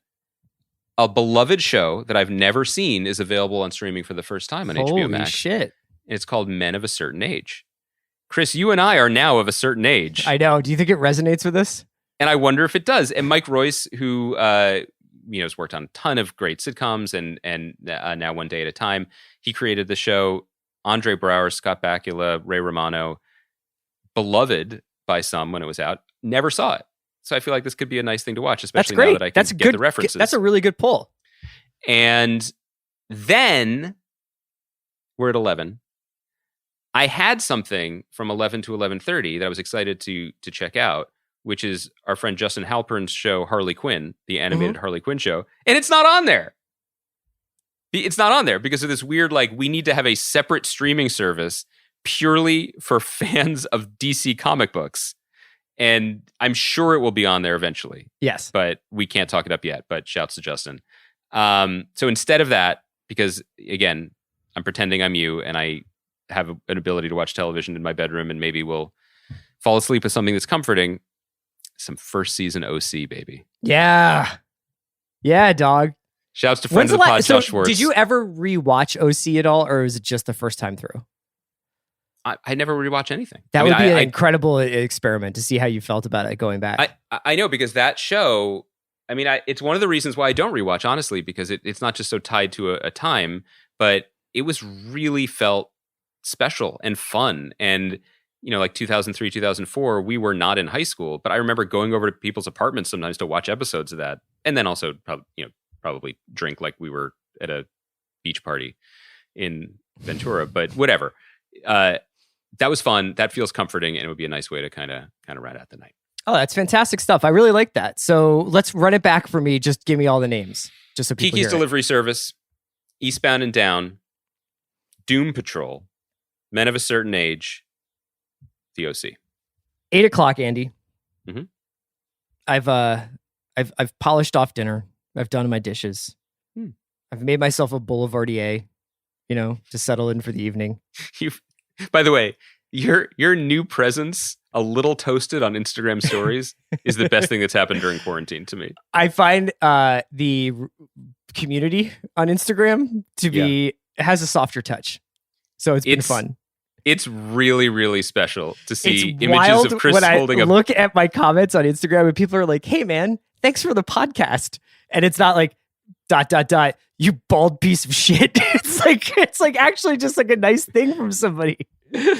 A beloved show that I've never seen is available on streaming for the first time on HBO Max. Shit. And it's called Men of a Certain Age. Chris, you and I are now of a certain age. I know. Do you think it resonates with us? And I wonder if it does. And Mike Royce, who has worked on a ton of great sitcoms and now One Day at a Time, he created the show. Andre Braugher, Scott Bakula, Ray Romano, beloved by some when it was out, never saw it. So I feel like this could be a nice thing to watch, That's especially great. now that I can That's get good. the references. That's a really good pull. And then we're at 11. I had something from 11 to 11:30 that I was excited to check out, which is our friend Justin Halpern's show Harley Quinn, the animated Harley Quinn show, and it's not on there. It's not on there because of this weird, like, we need to have a separate streaming service purely for fans of DC comic books. And I'm sure it will be on there eventually, Yes. but we can't talk it up yet. But shouts to Justin. So instead of that, because again, I'm pretending I'm you and I have an ability to watch television in my bedroom and maybe we'll fall asleep with something that's comforting. Some first season OC, baby. Yeah. Yeah, dog. Shouts to friends of the pod, Josh Schwartz. Did you ever rewatch OC at all, or was it just the first time through? I never rewatch anything. That I mean, would be an I- incredible experiment to see how you felt about it going back. I know, because that show, I mean, it's one of the reasons why I don't rewatch, honestly, because it's not just so tied to a time, but it was really felt special and fun. And, like 2003, 2004, we were not in high school, but I remember going over to people's apartments sometimes to watch episodes of that. And then also probably drink like we were at a beach party in Ventura, but whatever. That was fun. That feels comforting, and it would be a nice way to kind of ride out the night. Oh, that's fantastic stuff. I really like that. So let's run it back for me. Just give me all the names, just so people Kiki's hear it. Delivery Service, Eastbound and Down, Doom Patrol, Men of a Certain Age, The OC. 8 o'clock, Andy. Mhm. I've polished off dinner. I've done my dishes. I've made myself a boulevardier, to settle in for the evening. By the way, your new presence, a little toasted on Instagram stories, is the best thing that's happened during quarantine to me. I find the community on Instagram to be has a softer touch. So it's been fun. It's really, really special to see It's images wild of Chris when holding I a look at my comments on Instagram and people are like, "Hey man, thanks for the podcast." And it's not like ... you bald piece of shit. It's like actually just like a nice thing from somebody.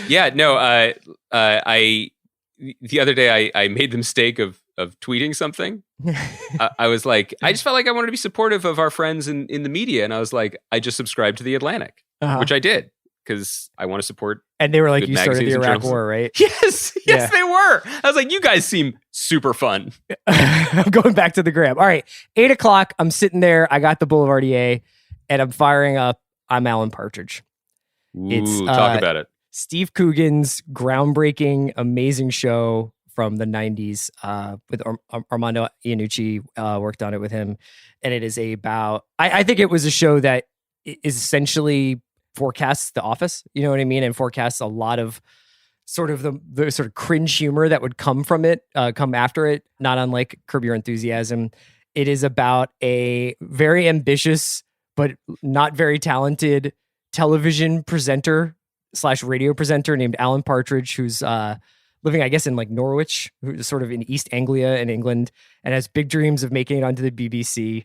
Yeah, no, I the other day I made the mistake of tweeting something. I was like, I just felt like I wanted to be supportive of our friends in the media, and I was like, I just subscribed to The Atlantic, which I did because I want to support. And they were like, good you started the magazines and Iraq journalism. War, right? Yes, Yeah. they were. I was like, you guys seem super fun. I'm going back to the gram. All right, 8:00. I'm sitting there. I got the Boulevard EA, and I'm firing up. I'm Alan Partridge. Ooh, talk about it. Steve Coogan's groundbreaking, amazing show from the 90s with Armando Iannucci worked on it with him. And it is about, I think it was a show that is essentially forecasts The Office, you know what I mean? And forecasts a lot of sort of the sort of cringe humor that would come from it, come after it, not unlike Curb Your Enthusiasm. It is about a very ambitious, but not very talented television presenter / radio presenter named Alan Partridge, who's living, I guess, in like Norwich, who's sort of in East Anglia in England, and has big dreams of making it onto the BBC.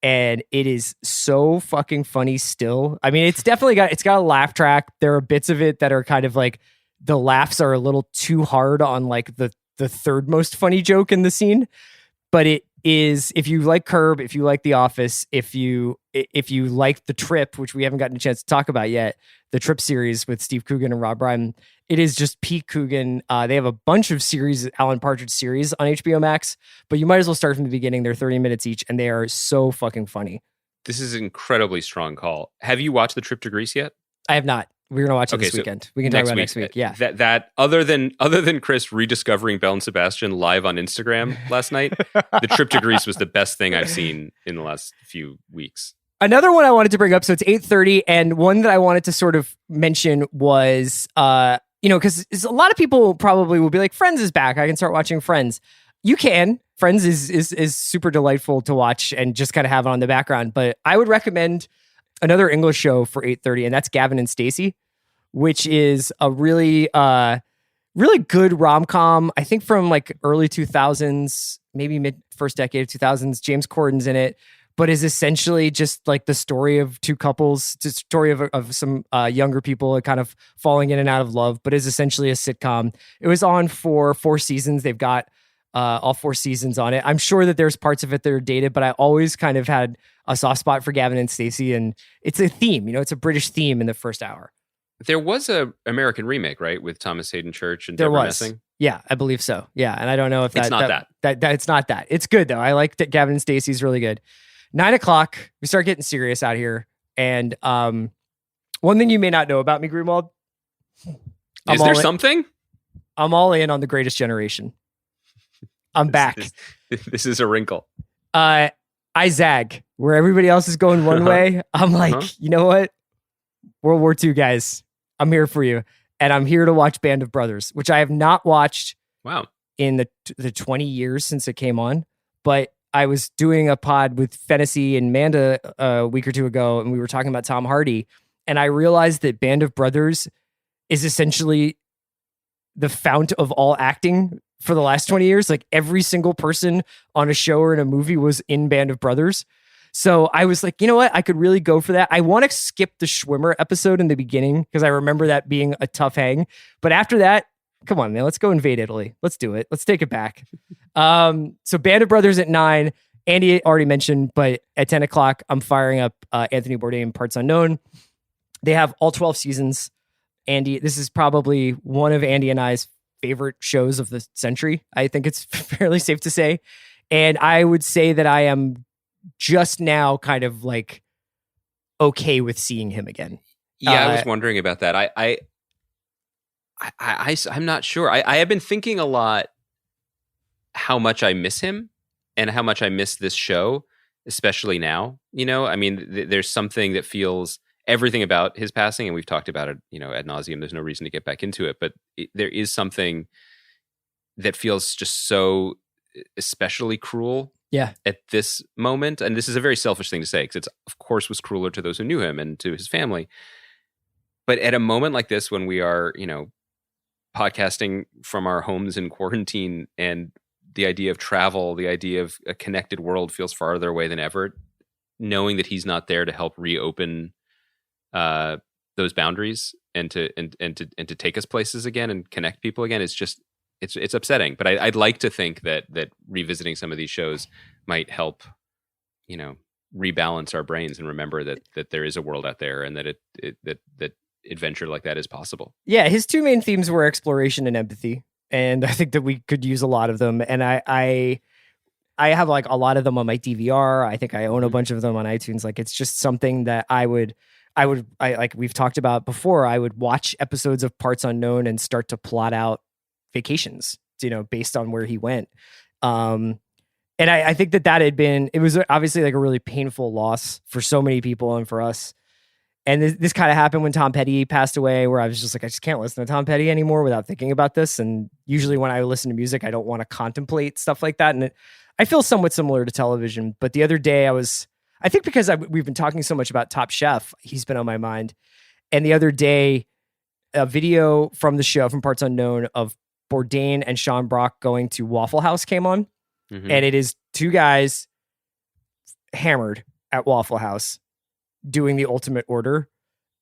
And it is so fucking funny still. I mean, it's got a laugh track. There are bits of it that are kind of like the laughs are a little too hard on like the third most funny joke in the scene. But it is, if you like Curb, if you like The Office, if you like The Trip, which we haven't gotten a chance to talk about yet, the Trip series with Steve Coogan and Rob Brydon, it is just peak Coogan. They have a bunch of series, Alan Partridge series on HBO Max, but you might as well start from the beginning. They're 30 minutes each, and they are so fucking funny. This is an incredibly strong call. Have you watched The Trip to Greece yet? I have not. We're gonna watch it this weekend. We can talk about it next week. Yeah. That other than Chris rediscovering Belle and Sebastian live on Instagram last night, The Trip to Greece was the best thing I've seen in the last few weeks. Another one I wanted to bring up. So it's 8:30, and one that I wanted to sort of mention was, because a lot of people probably will be like, Friends is back. I can start watching Friends. You can. Friends is super delightful to watch and just kind of have it on the background. But I would recommend another English show for 8:30, and that's Gavin and Stacey, which is a really, really good rom-com. I think from like early 2000s, maybe mid first decade of 2000s. James Corden's in it, but is essentially just like the story of two couples, the story of some younger people kind of falling in and out of love, but is essentially a sitcom. It was on for 4 seasons. They've got all 4 seasons on it. I'm sure that there's parts of it that are dated, but I always kind of had a soft spot for Gavin and Stacey, and it's a theme, it's a British theme in the first hour. There was a American remake, right, with Thomas Hayden Church and There Deborah was. Messing? Yeah, I believe so. Yeah, and I don't know if It's not that. It's not that. It's good though. I like that Gavin and Stacey's really good. 9:00, we start getting serious out here. And one thing you may not know about me, Greenwald. Is there something? I'm all in on The Greatest Generation. I'm back. This is a wrinkle. I zag. Where everybody else is going one way, I'm like, you know what? World War II guys, I'm here for you. And I'm here to watch Band of Brothers, which I have not watched in the 20 years since it came on. But I was doing a pod with Fennessy and Manda a week or two ago, and we were talking about Tom Hardy. And I realized that Band of Brothers is essentially the fount of all acting for the last 20 years. Like every single person on a show or in a movie was in Band of Brothers. So I was like, you know what? I could really go for that. I want to skip the Schwimmer episode in the beginning because I remember that being a tough hang. But after that, come on, man, let's go invade Italy. Let's do it. Let's take it back. So Band of Brothers at 9. Andy already mentioned, but at 10:00, I'm firing up Anthony Bourdain, Parts Unknown. They have all 12 seasons. Andy, this is probably one of Andy and I's favorite shows of the century. I think it's fairly safe to say. And I would say that I am just now kind of like okay with seeing him again. Yeah, I was wondering about that. I'm not sure. I have been thinking a lot how much I miss him and how much I miss this show, especially now. I mean, there's something that feels everything about his passing, and we've talked about it, ad nauseum. There's no reason to get back into it, but there is something that feels just so especially cruel Yeah. at this moment. And this is a very selfish thing to say because it's, of course, was crueler to those who knew him and to his family. But at a moment like this, when we are, podcasting from our homes in quarantine, and the idea of travel, the idea of a connected world feels farther away than ever, knowing that he's not there to help reopen those boundaries and to take us places again and connect people again, it's upsetting. But I'd like to think that revisiting some of these shows might help, rebalance our brains and remember that there is a world out there, and that that adventure like that is possible. Yeah, his two main themes were exploration and empathy, and I think that we could use a lot of them. And I have like a lot of them on my DVR. I think I own a bunch of them on iTunes. Like, it's just something that I like we've talked about before. I would watch episodes of Parts Unknown and start to plot out vacations, based on where he went. And I think it was obviously like a really painful loss for so many people and for us. And this kind of happened when Tom Petty passed away, where I was just like, I just can't listen to Tom Petty anymore without thinking about this. And usually when I listen to music, I don't want to contemplate stuff like that. And I feel somewhat similar to television. But the other day I think because we've been talking so much about Top Chef, he's been on my mind. And the other day, a video from the show, from Parts Unknown, of Bourdain and Sean Brock going to Waffle House came on. Mm-hmm. And it is two guys hammered at Waffle House doing the ultimate order.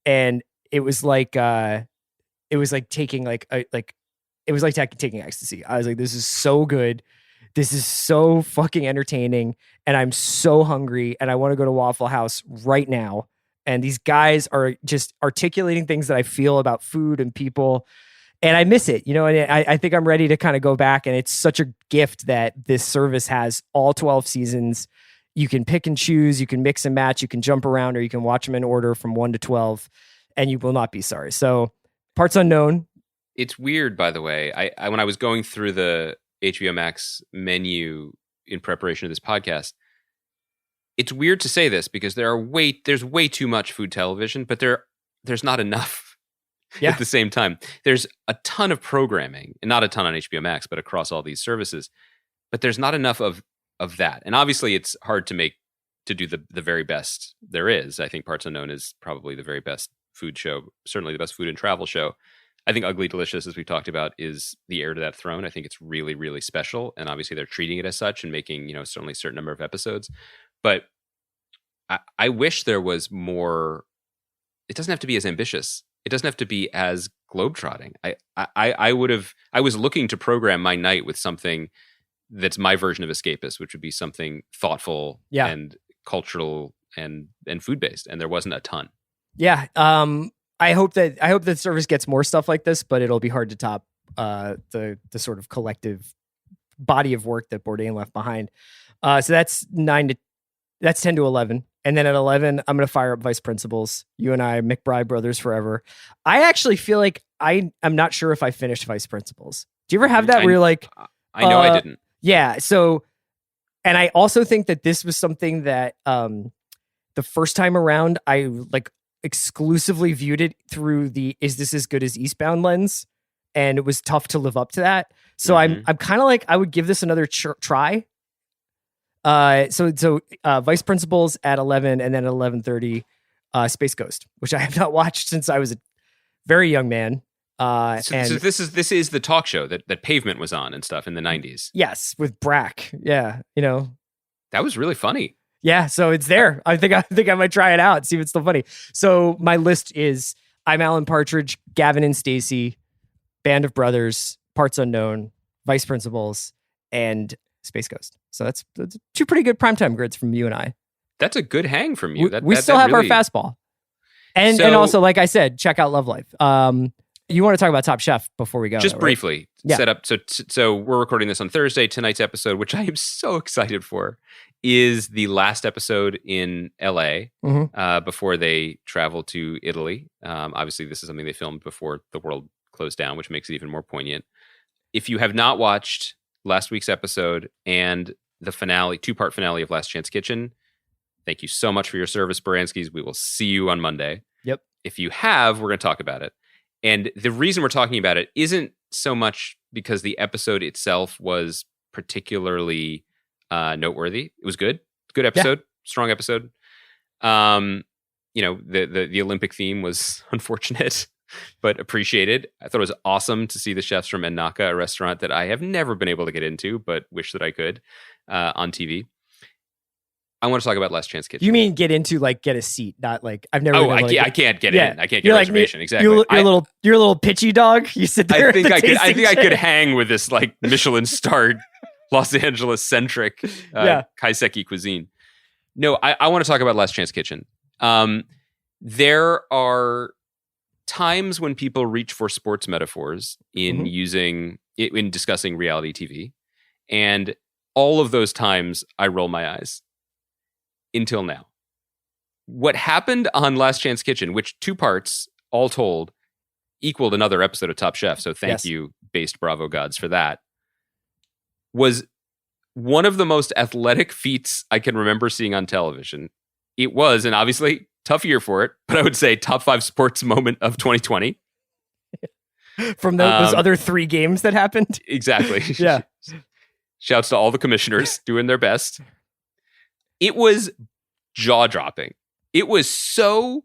And it was like taking taking ecstasy. I was like, this is so good. This is so fucking entertaining. And I'm so hungry and I want to go to Waffle House right now. And these guys are just articulating things that I feel about food and people. And I miss it, and I think I'm ready to kind of go back. And it's such a gift that this service has all 12 seasons. You can pick and choose, you can mix and match, you can jump around, or you can watch them in order from 1 to 12, and you will not be sorry. So, Parts Unknown. It's weird, by the way. I when I was going through the HBO Max menu in preparation of this podcast, it's weird to say this because there's way too much food television, but there's not enough. Yeah. At the same time. There's a ton of programming, and not a ton on HBO Max, but across all these services. But there's not enough of that. And obviously it's hard to do the very best there is. I think Parts Unknown is probably the very best food show, certainly the best food and travel show. I think Ugly Delicious, as we talked about, is the heir to that throne. I think it's really, really special. And obviously they're treating it as such and making, certainly a certain number of episodes. But I wish there was more. It doesn't have to be as ambitious. It doesn't have to be as globetrotting. I was looking to program my night with something that's my version of escapist, which would be something thoughtful and cultural and food based. And there wasn't a ton. Yeah. I hope that service gets more stuff like this, but it'll be hard to top the sort of collective body of work that Bourdain left behind. So that's 10 to 11. And then at 11, I'm going to fire up Vice Principals. You and I, McBride Brothers Forever. I actually feel like I'm not sure if I finished Vice Principals. Do you ever have that where you're like, I know I didn't. Yeah. So, and I also think that this was something that the first time around, I like exclusively viewed it through the "is this as good as Eastbound" lens, and it was tough to live up to that. So I'm kind of like, I would give this another try. So Vice Principals at 11, and then at 11:30, Space Ghost, which I have not watched since I was a very young man. So this is the talk show that Pavement was on and stuff in the 90s. Yes, with Brack. Yeah, that was really funny. Yeah, so it's there. I think I might try it out, see if it's still funny. So my list is I'm Alan Partridge, Gavin and Stacey, Band of Brothers, Parts Unknown, Vice Principals, and Space Ghost. So that's two pretty good primetime grids from you and I. That's a good hang from you. We still have really... our fastball. And also, like I said, check out Love Life. You want to talk about Top Chef before we go? Just though, briefly, right? Set up. So we're recording this on Thursday. Tonight's episode, which I am so excited for, is the last episode in LA before they travel to Italy. Obviously, this is something they filmed before the world closed down, which makes it even more poignant. If you have not watched last week's episode and the finale, 2-part finale of Last Chance Kitchen, thank you so much for your service, Baranskis. We will see you on Monday. Yep. If you have, we're going to talk about it. And the reason we're talking about it isn't so much because the episode itself was particularly noteworthy. It was good. Good episode. Strong episode. The Olympic theme was unfortunate, but appreciated. I thought it was awesome to see the chefs from Ennaka, a restaurant that I have never been able to get into, but wish that I could, on TV. I want to talk about Last Chance Kitchen. You mean get into, like, get a seat, not like I've never. Oh, I can't get in. I can't get a reservation. Exactly. You're a little pitchy dog. You sit there. I think I could hang with this like Michelin starred Los Angeles centric kaiseki cuisine. No, I want to talk about Last Chance Kitchen. There are times when people reach for sports metaphors in in discussing reality TV, and all of those times I roll my eyes. Until now. What happened on Last Chance Kitchen, which 2 parts, all told, equaled another episode of Top Chef, so thank you, based Bravo gods, for that, was one of the most athletic feats I can remember seeing on television. It was, and obviously, tough year for it, but I would say top 5 sports moment of 2020. From those other 3 games that happened? Exactly. Yeah. Shouts to all the commissioners doing their best. It was jaw-dropping. It was so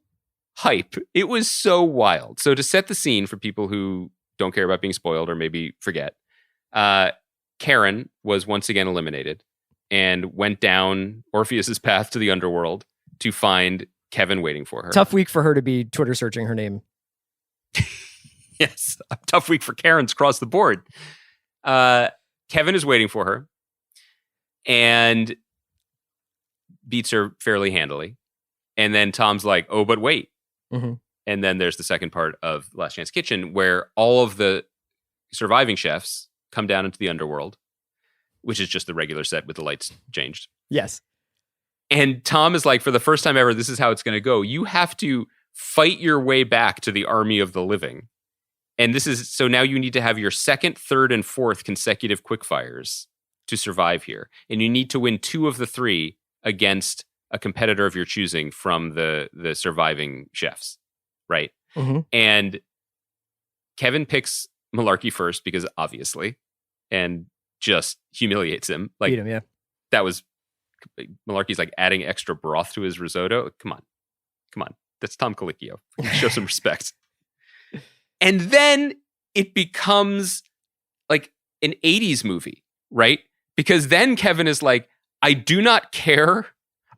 hype. It was so wild. So to set the scene for people who don't care about being spoiled or maybe forget, Karen was once again eliminated and went down Orpheus's path to the underworld to find Kevin waiting for her. Tough week for her to be Twitter searching her name. Yes, a tough week for Karens across the board. Kevin is waiting for her and beats her fairly handily. And then Tom's like, oh, but wait. Mm-hmm. And then there's the second part of Last Chance Kitchen where all of the surviving chefs come down into the underworld, which is just the regular set with the lights changed. Yes. And Tom is like, for the first time ever, this is how it's going to go. You have to fight your way back to the army of the living. And so now you need to have your 2nd, 3rd, and 4th consecutive quickfires to survive here. And you need to win 2 of the 3 against a competitor of your choosing from the surviving chefs, right? Mm-hmm. And Kevin picks Malarkey first because obviously, and just humiliates him. Like, beat him, yeah. That was Malarkey's like adding extra broth to his risotto. Come on, that's Tom Colicchio. Show some respect. And then it becomes like an 80s movie, right? Because then Kevin is like, I do not care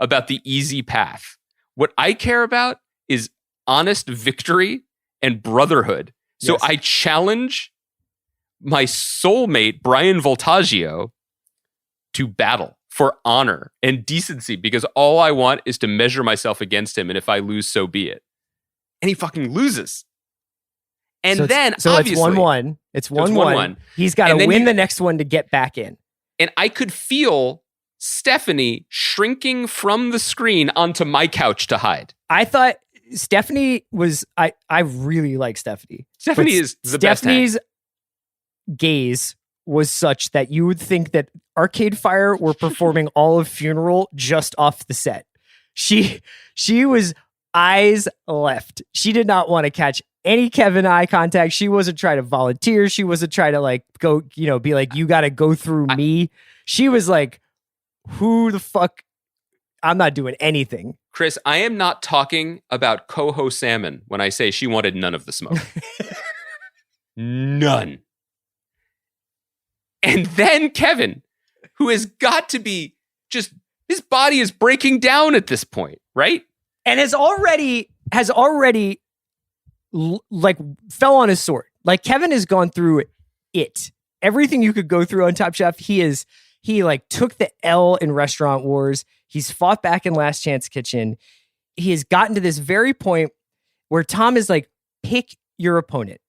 about the easy path. What I care about is honest victory and brotherhood. So Yes. I challenge my soulmate, Brian Voltaggio, to battle for honor and decency because all I want is to measure myself against him. And if I lose, so be it. And he fucking loses. And then so obviously, it's 1-1. It's 1-1. He's got to win the next one to get back in. And I could feel Stephanie shrinking from the screen onto my couch to hide. I thought Stephanie was, I really like Stephanie. Stephanie is the best. Stephanie's gaze was such that you would think that Arcade Fire were performing all of Funeral just off the set. She was eyes left. She did not want to catch any Kevin eye contact. She wasn't trying to volunteer. She wasn't trying to like go, be like, you got to go through me. She was like, who the fuck? I'm not doing anything. Chris, I am not talking about coho salmon when I say she wanted none of the smoke. None. And then Kevin, who has got to be just, his body is breaking down at this point, right? And has already like fell on his sword. Like Kevin has gone through it. Everything you could go through on Top Chef, he like took the L in Restaurant Wars. He's fought back in Last Chance Kitchen. He has gotten to this very point where Tom is like, pick your opponent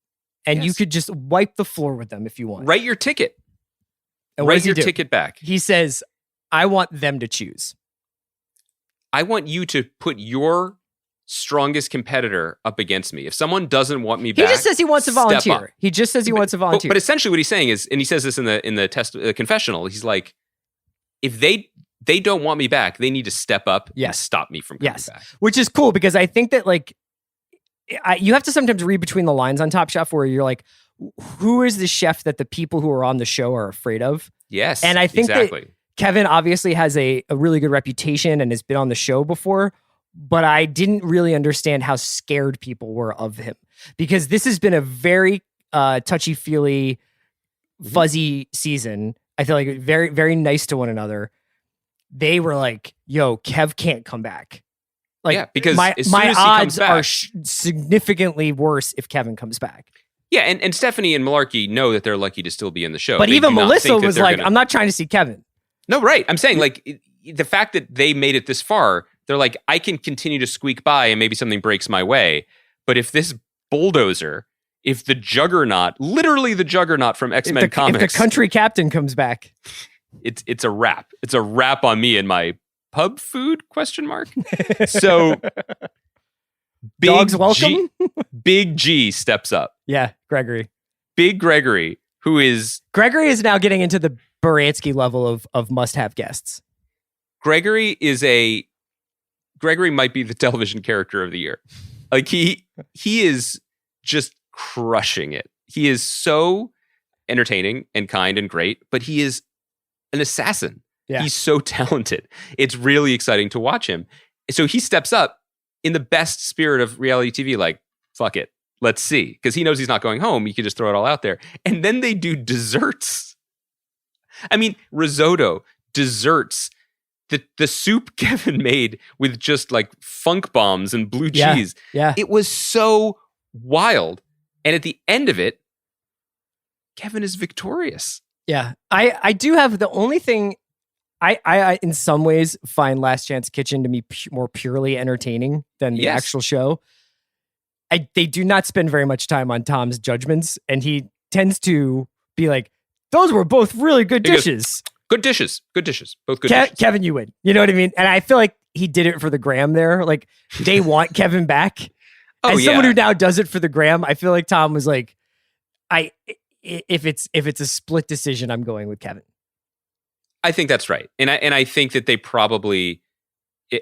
and you could just wipe the floor with them if you want. Write your ticket. And write your ticket back. He says, I want them to choose. I want you to put your strongest competitor up against me. If someone doesn't want me back, he just says he wants to volunteer. He just says he wants to volunteer. But essentially what he's saying is, and he says this in the confessional, he's like, if they don't want me back, they need to step up and stop me from coming back. Which is cool because I think that like you have to sometimes read between the lines on Top Chef where you're like, who is the chef that the people who are on the show are afraid of? Yes, and I think exactly. that Kevin obviously has a really good reputation and has been on the show before, but I didn't really understand how scared people were of him, because this has been a very touchy-feely, fuzzy season. I feel like very, very nice to one another. They were like, yo, Kev can't come back. Like, yeah, because my as soon as he odds comes back, are significantly worse if Kevin comes back. yeah, and Stephanie and Malarkey know that they're lucky to still be in the show. But They even do not Melissa think that was they're like, gonna- I'm not trying to see Kevin. No, right. I'm saying, like, the fact that they made it this far, they're like, I can continue to squeak by and maybe something breaks my way. But if this bulldozer, if the juggernaut, literally the juggernaut from X-Men comics, If the country captain comes back. it's a wrap. It's a wrap on me and my pub food, ? So Big Dogs welcome? Big G steps up. Yeah, Gregory. Big Gregory, who is Gregory is now getting into the Baranski level of must-have guests. Gregory might be the television character of the year. Like he is just crushing it. He is so entertaining and kind and great, but he is an assassin. Yeah. He's so talented. It's really exciting to watch him. So he steps up in the best spirit of reality TV, like, fuck it. Let's see. Because he knows he's not going home. He can just throw it all out there. And then they do desserts. I mean, risotto, desserts, the soup Kevin made with just like funk bombs and blue cheese. Yeah. It was so wild. And at the end of it, Kevin is victorious. Yeah. I do have the only thing I in some ways find Last Chance Kitchen to be more purely entertaining than the actual show. They do not spend very much time on Tom's judgments, and he tends to be like, those were both really good dishes. Good dishes. Good dishes. Both good dishes. Kevin, you win. You know what I mean? And I feel like he did it for the gram there. Like, they want Kevin back. As someone who now does it for the gram, I feel like Tom was like, if it's a split decision, I'm going with Kevin. I think that's right. And I think that they probably,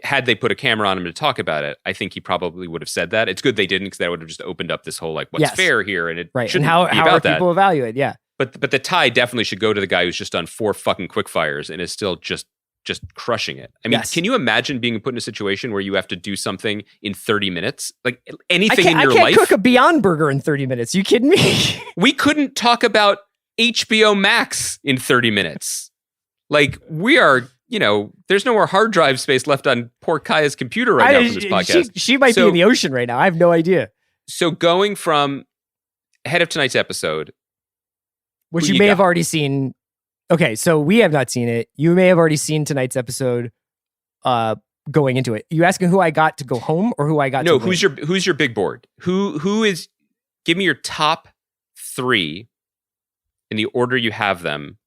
had they put a camera on him to talk about it, I think he probably would have said that. It's good they didn't, because that would have just opened up this whole, like, what's fair here? And it right. shouldn't And how be are about people that. evaluate? Yeah. But the tie definitely should go to the guy who's just done 4 fucking quick fires and is still just crushing it. I mean, Yes. can you imagine being put in a situation where you have to do something in 30 minutes? Like anything in your I can't life? cook a Beyond Burger in 30 minutes. You kidding me? We couldn't talk about HBO Max in 30 minutes. Like, we are, there's no more hard drive space left on poor Kaya's computer right now for this podcast. She might be in the ocean right now. I have no idea. So going from ahead of tonight's episode, Which who you may have already seen. Okay, so we have not seen it. You may have already seen tonight's episode going into it. You asking who I got to go home or who I got no, to win? who's your big board? Who is, give me your top 3 in the order you have them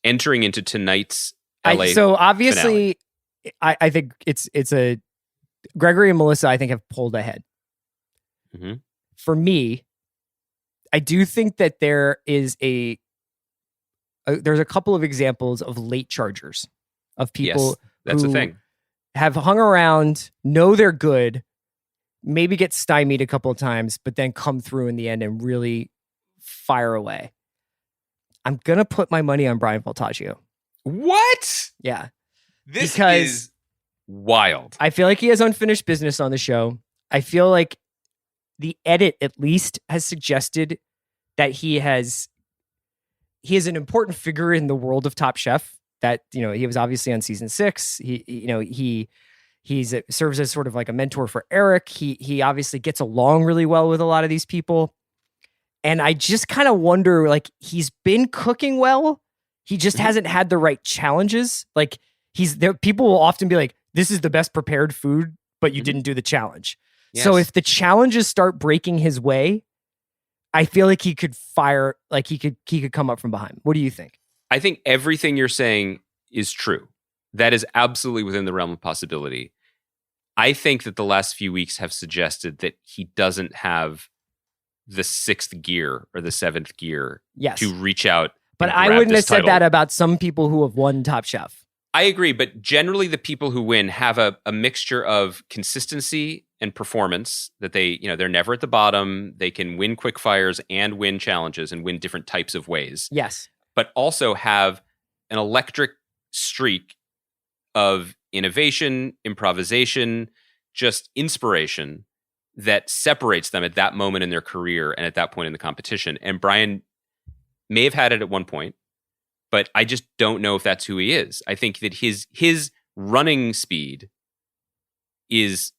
entering into tonight's LA so obviously finale. I think it's a Gregory and Melissa I think have pulled ahead. Mm-hmm. For me, I do think that there is there's a couple of examples of late chargers of people Yes, that's who the thing. have hung around, know they're good, maybe get stymied a couple of times, but then come through in the end and really fire away. I'm going to put my money on Brian Voltaggio. What? Yeah. This Because is wild. I feel like he has unfinished business on the show. I feel like the edit at least has suggested that he is an important figure in the world of Top Chef. That, he was obviously on season 6. He serves as sort of like a mentor for Eric. He obviously gets along really well with a lot of these people. And I just kind of wonder, like, he's been cooking well. He just hasn't had the right challenges. Like, people will often be like, this is the best prepared food, but you didn't do the challenge. Yes. So if the challenges start breaking his way, I feel like he could fire, like he could come up from behind. What do you think? I think everything you're saying is true. That is absolutely within the realm of possibility. I think that the last few weeks have suggested that he doesn't have the 6th gear or the 7th gear Yes. to reach out. But and I grab wouldn't have this said title. that about some people who have won Top Chef. I agree, but generally the people who win have a mixture of consistency and performance, that they're never at the bottom. They can win quick fires and win challenges and win different types of ways, Yes. but also have an electric streak of innovation, improvisation, just inspiration that separates them at that moment in their career and at that point in the competition. And Brian may have had it at one point, but I just don't know if that's who he is. I think that his running speed is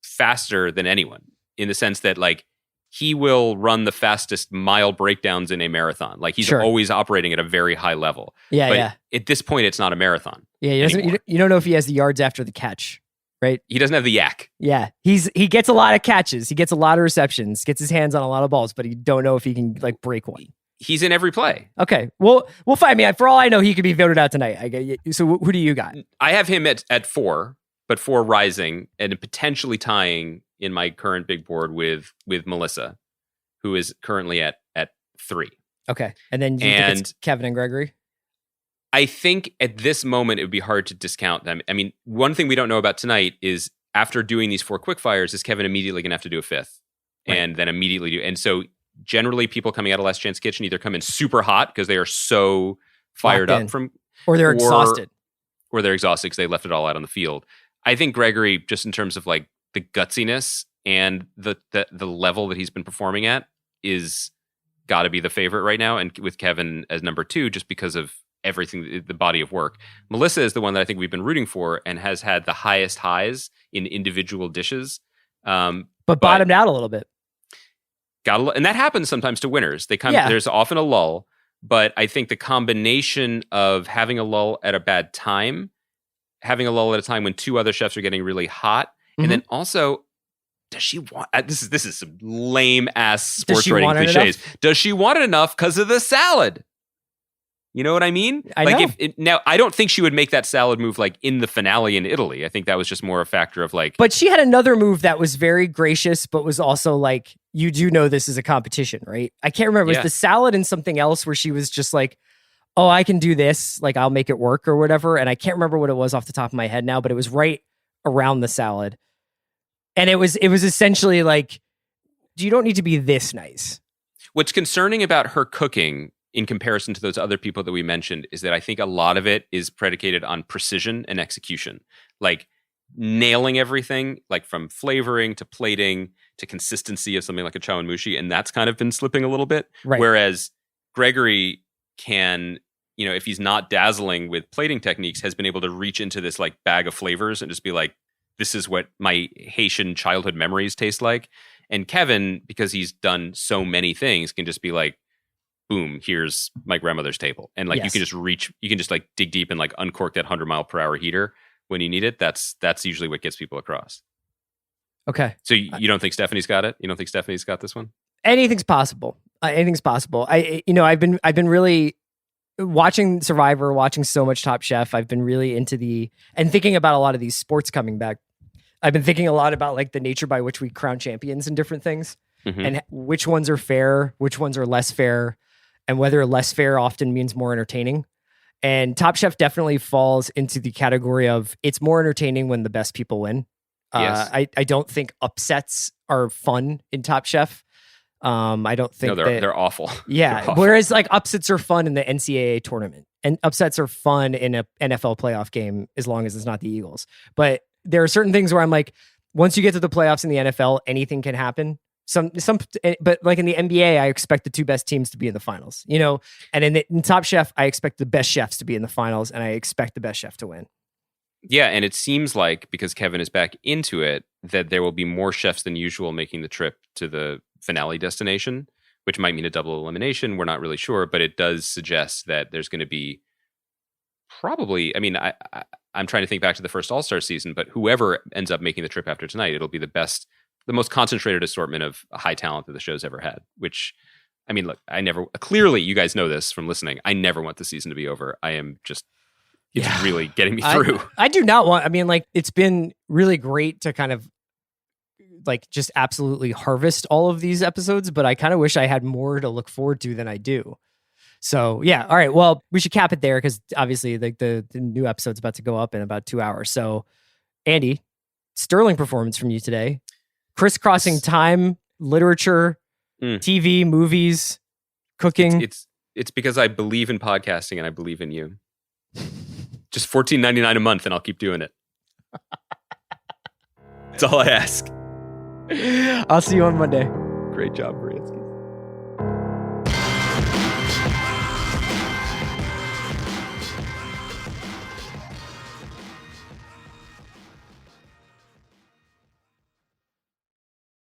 faster than anyone, in the sense that like he will run the fastest mile breakdowns in a marathon. Like he's always operating at a very high level. Yeah, but yeah. At this point, it's not a marathon. Yeah, you don't know if he has the yards after the catch, right? He doesn't have the yak. Yeah, he gets a lot of catches. He gets a lot of receptions, gets his hands on a lot of balls, but you don't know if he can like break one. He's in every play. Okay, well, we'll find me. For all I know, he could be voted out tonight. So who do you got? I have him at 4, but 4 rising and potentially tying in my current big board with Melissa, who is currently at 3. Okay, and then you think it's Kevin and Gregory? I think at this moment it would be hard to discount them. I mean, one thing we don't know about tonight is after doing these 4 quickfires, is Kevin immediately going to have to do a 5th, right, and then immediately do. And so generally, people coming out of Last Chance Kitchen either come in super hot because they are so fired up from, or they're exhausted, or they're exhausted because they left it all out on the field. I think Gregory, just in terms of like the gutsiness and the level that he's been performing at, is got to be the favorite right now, and with Kevin as number 2, just because of everything, the body of work. Melissa is the one that I think we've been rooting for and has had the highest highs in individual dishes, but bottomed out a little bit. And that happens sometimes to winners. There's often a lull, but I think the combination of having a lull at a bad time, having a lull at a time when 2 other chefs are getting really hot, and then also, does she want? This is some lame ass sports writing cliches. Does she want it enough because of the salad? You know what I mean? I know. Now, I don't think she would make that salad move like in the finale in Italy. I think that was just more a factor of like. But she had another move that was very gracious, but was also like, you do know this is a competition, right? I can't remember. It was the salad and something else where she was just like, oh, I can do this. Like, I'll make it work or whatever. And I can't remember what it was off the top of my head now, but it was right around the salad. And it was essentially like, you don't need to be this nice. What's concerning about her cooking in comparison to those other people that we mentioned is that I think a lot of it is predicated on precision and execution, like nailing everything, like from flavoring to plating to consistency of something like a chawanmushi. And that's kind of been slipping a little bit. Right. Whereas Gregory can, if he's not dazzling with plating techniques, has been able to reach into this like bag of flavors and just be like, this is what my Haitian childhood memories taste like. And Kevin, because he's done so many things, can just be like, boom, here's my grandmother's table. And like, you can just reach, you can just like dig deep and like uncork that 100-mile-per-hour heater when you need it. That's usually what gets people across. Okay. So you don't think Stephanie's got it? You don't think Stephanie's got this one? Anything's possible. Anything's possible. I've been really watching Survivor, watching so much Top Chef. I've been really into and thinking about a lot of these sports coming back. I've been thinking a lot about like the nature by which we crown champions and different things, and which ones are fair, which ones are less fair, and whether less fair often means more entertaining. And Top Chef definitely falls into the category of it's more entertaining when the best people win. Yes. I don't think upsets are fun in Top Chef. I don't think they're awful. Yeah. They're awful. Whereas like upsets are fun in the NCAA tournament, and upsets are fun in a NFL playoff game as long as it's not the Eagles. But there are certain things where I'm like, once you get to the playoffs in the NFL, anything can happen. But like in the NBA, I expect the 2 best teams to be in the finals, and in Top Chef, I expect the best chefs to be in the finals, and I expect the best chef to win. Yeah. And it seems like because Kevin is back into it, that there will be more chefs than usual making the trip to the finale destination, which might mean a double elimination. We're not really sure, but it does suggest that there's going to be probably, I'm trying to think back to the first All-Star season, but whoever ends up making the trip after tonight, it'll be the most concentrated assortment of high talent that the show's ever had, which, look, clearly you guys know this from listening. I never want the season to be over. I am just, it's really getting me through. I do not want, it's been really great to kind of like just absolutely harvest all of these episodes, but I kind of wish I had more to look forward to than I do. So yeah. All right. Well, we should cap it there because obviously the new episode's about to go up in about 2 hours. So Andy, sterling performance from you today. Crisscrossing time, literature, TV, movies, cooking. It's because I believe in podcasting and I believe in you. Just $14.99 a month, and I'll keep doing it. That's all I ask. I'll see you on Monday. Great job, Bransky.